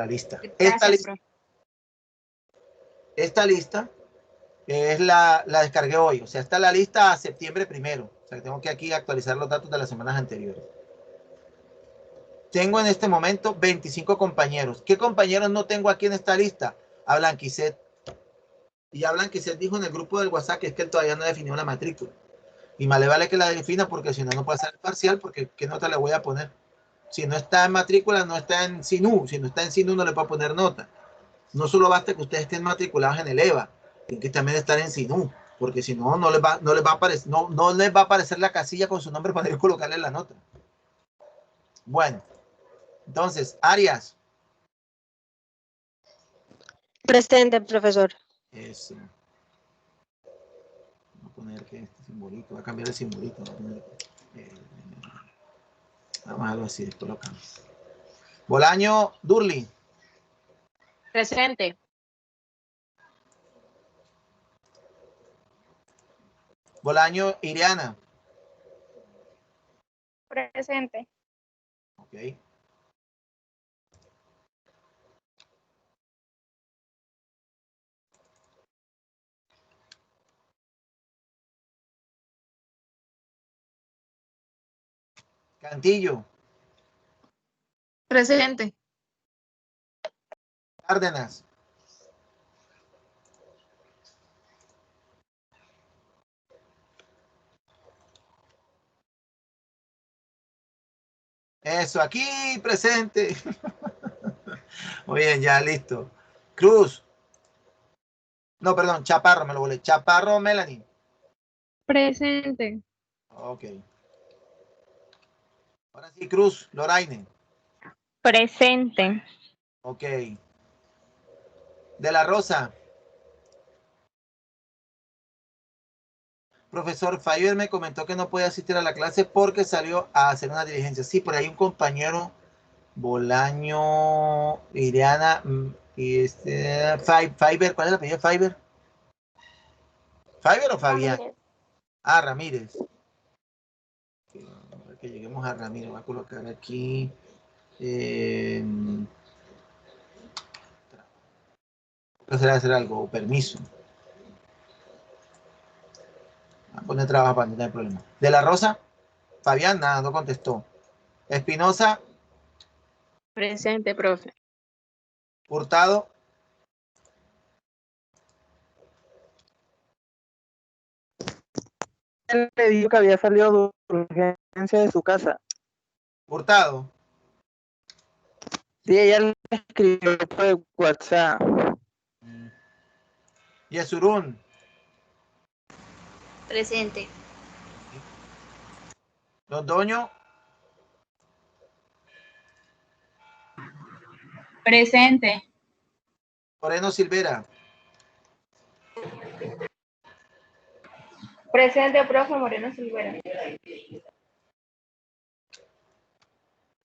lista. Gracias, profe. Esta lista es la descargué hoy, o sea, está la lista a septiembre 1. O sea, tengo que aquí actualizar los datos de las semanas anteriores. Tengo en este momento 25 compañeros. ¿Qué compañeros no tengo aquí en esta lista? A Blanquiset. Y a Blanquiset dijo en el grupo del WhatsApp que es que él todavía no definió la matrícula. Y más le vale que la defina porque si no, no puede ser parcial porque ¿qué nota le voy a poner? Si no está en matrícula, no está en SINU. Si no está en SINU, no le puedo poner nota. No solo basta que ustedes estén matriculados en el EVA, tienen que también estar en SINU, porque si no, no les va a aparecer, no les va a aparecer la casilla con su nombre para yo colocarle la nota. Bueno, entonces, Arias. Presente, profesor. Eso. Voy a poner que este simbolito, voy a cambiar el simbolito. Vamos a algo así, después lo cambio. Bolaño Durli. Presente. Bolaño Iriana. Presente. Ok. Cantillo. Presente. Cárdenas. Eso, aquí presente. Muy bien, ya listo. Cruz. No, perdón, Chaparro, me lo volé. Chaparro, Melanie. Presente. Ok. Ahora sí, Cruz, Loraine. Presente. Ok. De la Rosa. Profesor Faber me comentó que no puede asistir a la clase porque salió a hacer una diligencia. Sí, por ahí un compañero, Bolaño, Iriana, y Faber, ¿cuál es el apellido de Faber? ¿Faber o Fabián? Ramírez. Ah, Ramírez. Que lleguemos a Ramírez, voy a colocar aquí. Hacer algo, permiso. Voy a poner trabajo para no tener problema. De la Rosa, Fabián, nada, no contestó. Espinosa, Presente, profe. Hurtado, Él le dijo que había salido de urgencia de su casa. Hurtado, Sí, ella le escribió por WhatsApp. Yesurún, Presente. Londoño, Presente. Moreno Silvera, Presente, profe Moreno Silvera.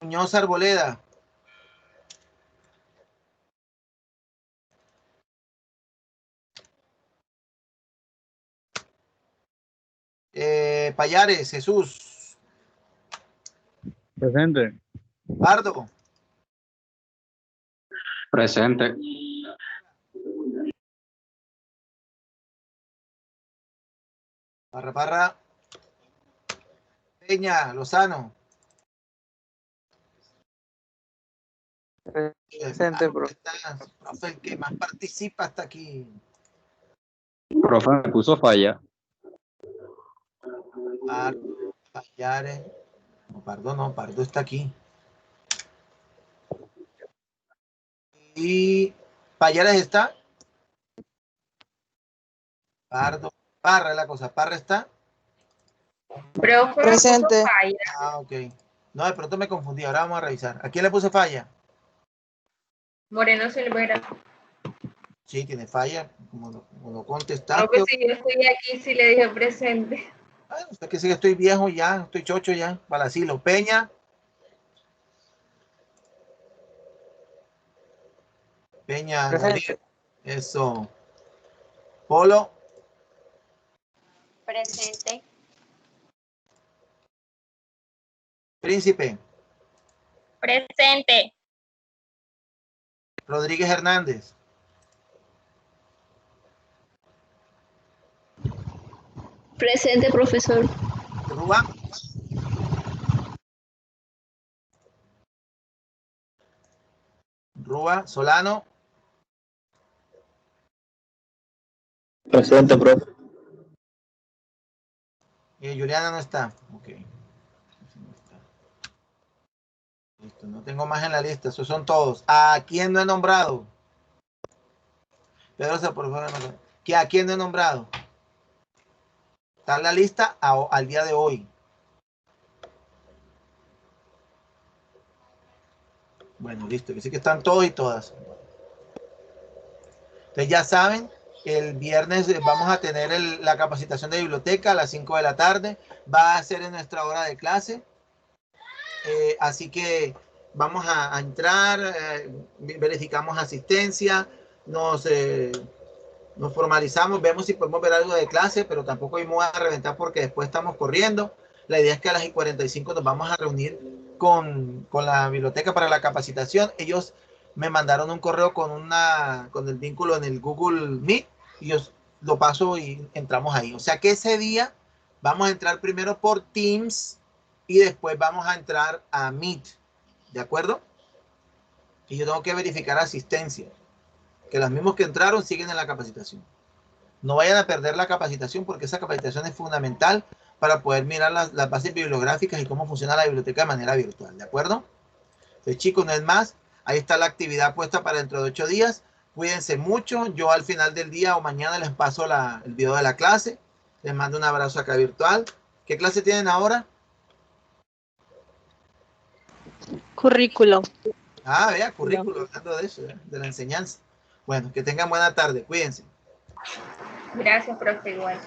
Muñoz Arboleda, Payares, Jesús, Presente. Pardo, Presente. Parra, Peña, Lozano. Presente, profe. Profe, el que más participa hasta aquí. Profe, me puso falla. Pardo, Payares. No, Pardo está aquí. Y Payares está. Pardo, Parra es la cosa. Parra está. Profe, Presente. falla. Ah, ok. No, de pronto me confundí. Ahora vamos a revisar. ¿A quién le puse falla? Moreno Silvera. Sí, tiene falla. Como no contestaste. Profe, si yo estoy aquí, sí le dije presente. Bueno, usted que sí que estoy viejo ya, estoy chocho ya. Para asilo. Peña. Peña, Gabriel. Eso. Polo. Presente. Príncipe. Presente. Rodríguez Hernández. Presente, profesor. Rúa. Rúa. Solano. Presente, profe. Juliana no está. Ok. Listo, no tengo más en la lista. Esos son todos. ¿A quién no he nombrado? Pedro, por favor, no. ¿A quién no he nombrado? Está en la lista al día de hoy. Bueno, listo. Que sí que están todos y todas. Entonces ya saben, el viernes vamos a tener la capacitación de biblioteca a las 5 de la tarde. Va a ser en nuestra hora de clase. Así que vamos a entrar, verificamos asistencia, nos formalizamos, vemos si podemos ver algo de clase, pero tampoco vamos a reventar porque después estamos corriendo. La idea es que a las 45 nos vamos a reunir con la biblioteca para la capacitación. Ellos me mandaron un correo con el vínculo en el Google Meet y yo lo paso y entramos ahí. O sea que ese día vamos a entrar primero por Teams y después vamos a entrar a Meet. ¿De acuerdo? Y yo tengo que verificar asistencia. Que los mismos que entraron siguen en la capacitación. No vayan a perder la capacitación porque esa capacitación es fundamental para poder mirar las bases bibliográficas y cómo funciona la biblioteca de manera virtual, ¿de acuerdo? Entonces, chicos, no es más. Ahí está la actividad puesta para dentro de 8 días. Cuídense mucho. Yo al final del día o mañana les paso el video de la clase. Les mando un abrazo acá virtual. ¿Qué clase tienen ahora? Currículo. Ah, vea, currículo, hablando de eso, de la enseñanza. Bueno, que tengan buena tarde. Cuídense. Gracias, profe, igual.